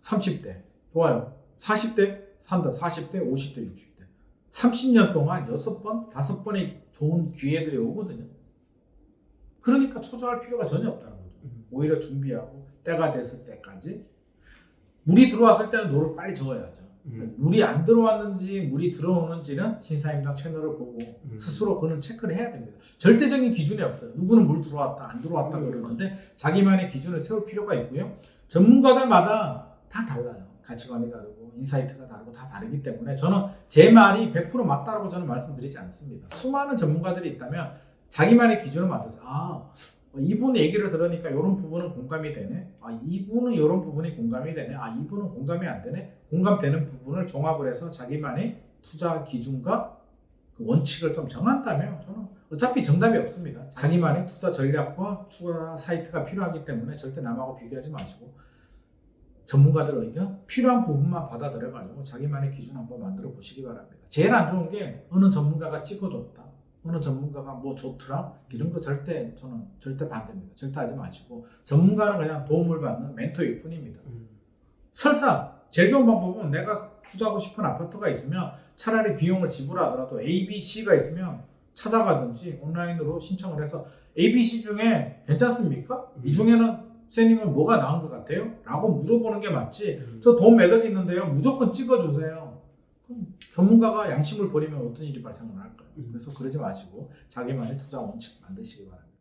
30대 좋아요. 40대 산다. 40대 50대 60대 30년 동안 6번 5번의 좋은 기회들이 오거든요. 그러니까 초조할 필요가 전혀 없다는 거죠. 오히려 준비하고 때가 됐을 때까지 물이 들어왔을 때는 노를 빨리 저어야죠. 물이 안 들어왔는지 물이 들어오는지는 신사임당 채널을 보고 스스로 그는 체크를 해야 됩니다. 절대적인 기준이 없어요. 누구는 물 들어왔다 안 들어왔다 그러는데 자기만의 기준을 세울 필요가 있고요. 전문가들마다 다 달라요. 가치관이 다르고 인사이트가 다르고 다 다르기 때문에 저는 제 말이 100% 맞다라고 저는 말씀드리지 않습니다. 수많은 전문가들이 있다면 자기만의 기준을 만들어서 이분 얘기를 들으니까 이런 부분은 공감이 되네. 이분은 이런 부분이 공감이 되네. 이분은 공감이 안 되네. 공감되는 부분을 종합을 해서 자기만의 투자 기준과 그 원칙을 좀 정한다면 저는 어차피 정답이 없습니다. 자기만의 투자 전략과 투자 사이트가 필요하기 때문에 절대 남하고 비교하지 마시고 전문가들 의견 필요한 부분만 받아들여가지고 자기만의 기준 한번 만들어 보시기 바랍니다. 제일 안 좋은 게 어느 전문가가 찍어줬다. 어느 전문가가 뭐 좋더라 이런 거 저는 절대 반대입니다. 절대 하지 마시고 전문가는 그냥 도움을 받는 멘토일 뿐입니다. 설사 제일 좋은 방법은 내가 투자하고 싶은 아파트가 있으면 차라리 비용을 지불하더라도 A, B, C가 있으면 찾아가든지 온라인으로 신청을 해서 A, B, C 중에 괜찮습니까? 이 중에는 선생님은 뭐가 나은 것 같아요? 라고 물어보는 게 맞지. 저 돈 몇 억 있는데요. 무조건 찍어주세요. 그럼 전문가가 양심을 버리면 어떤 일이 발생을 할까요? 그래서 그러지 마시고 자기만의 투자 원칙 만드시기 바랍니다.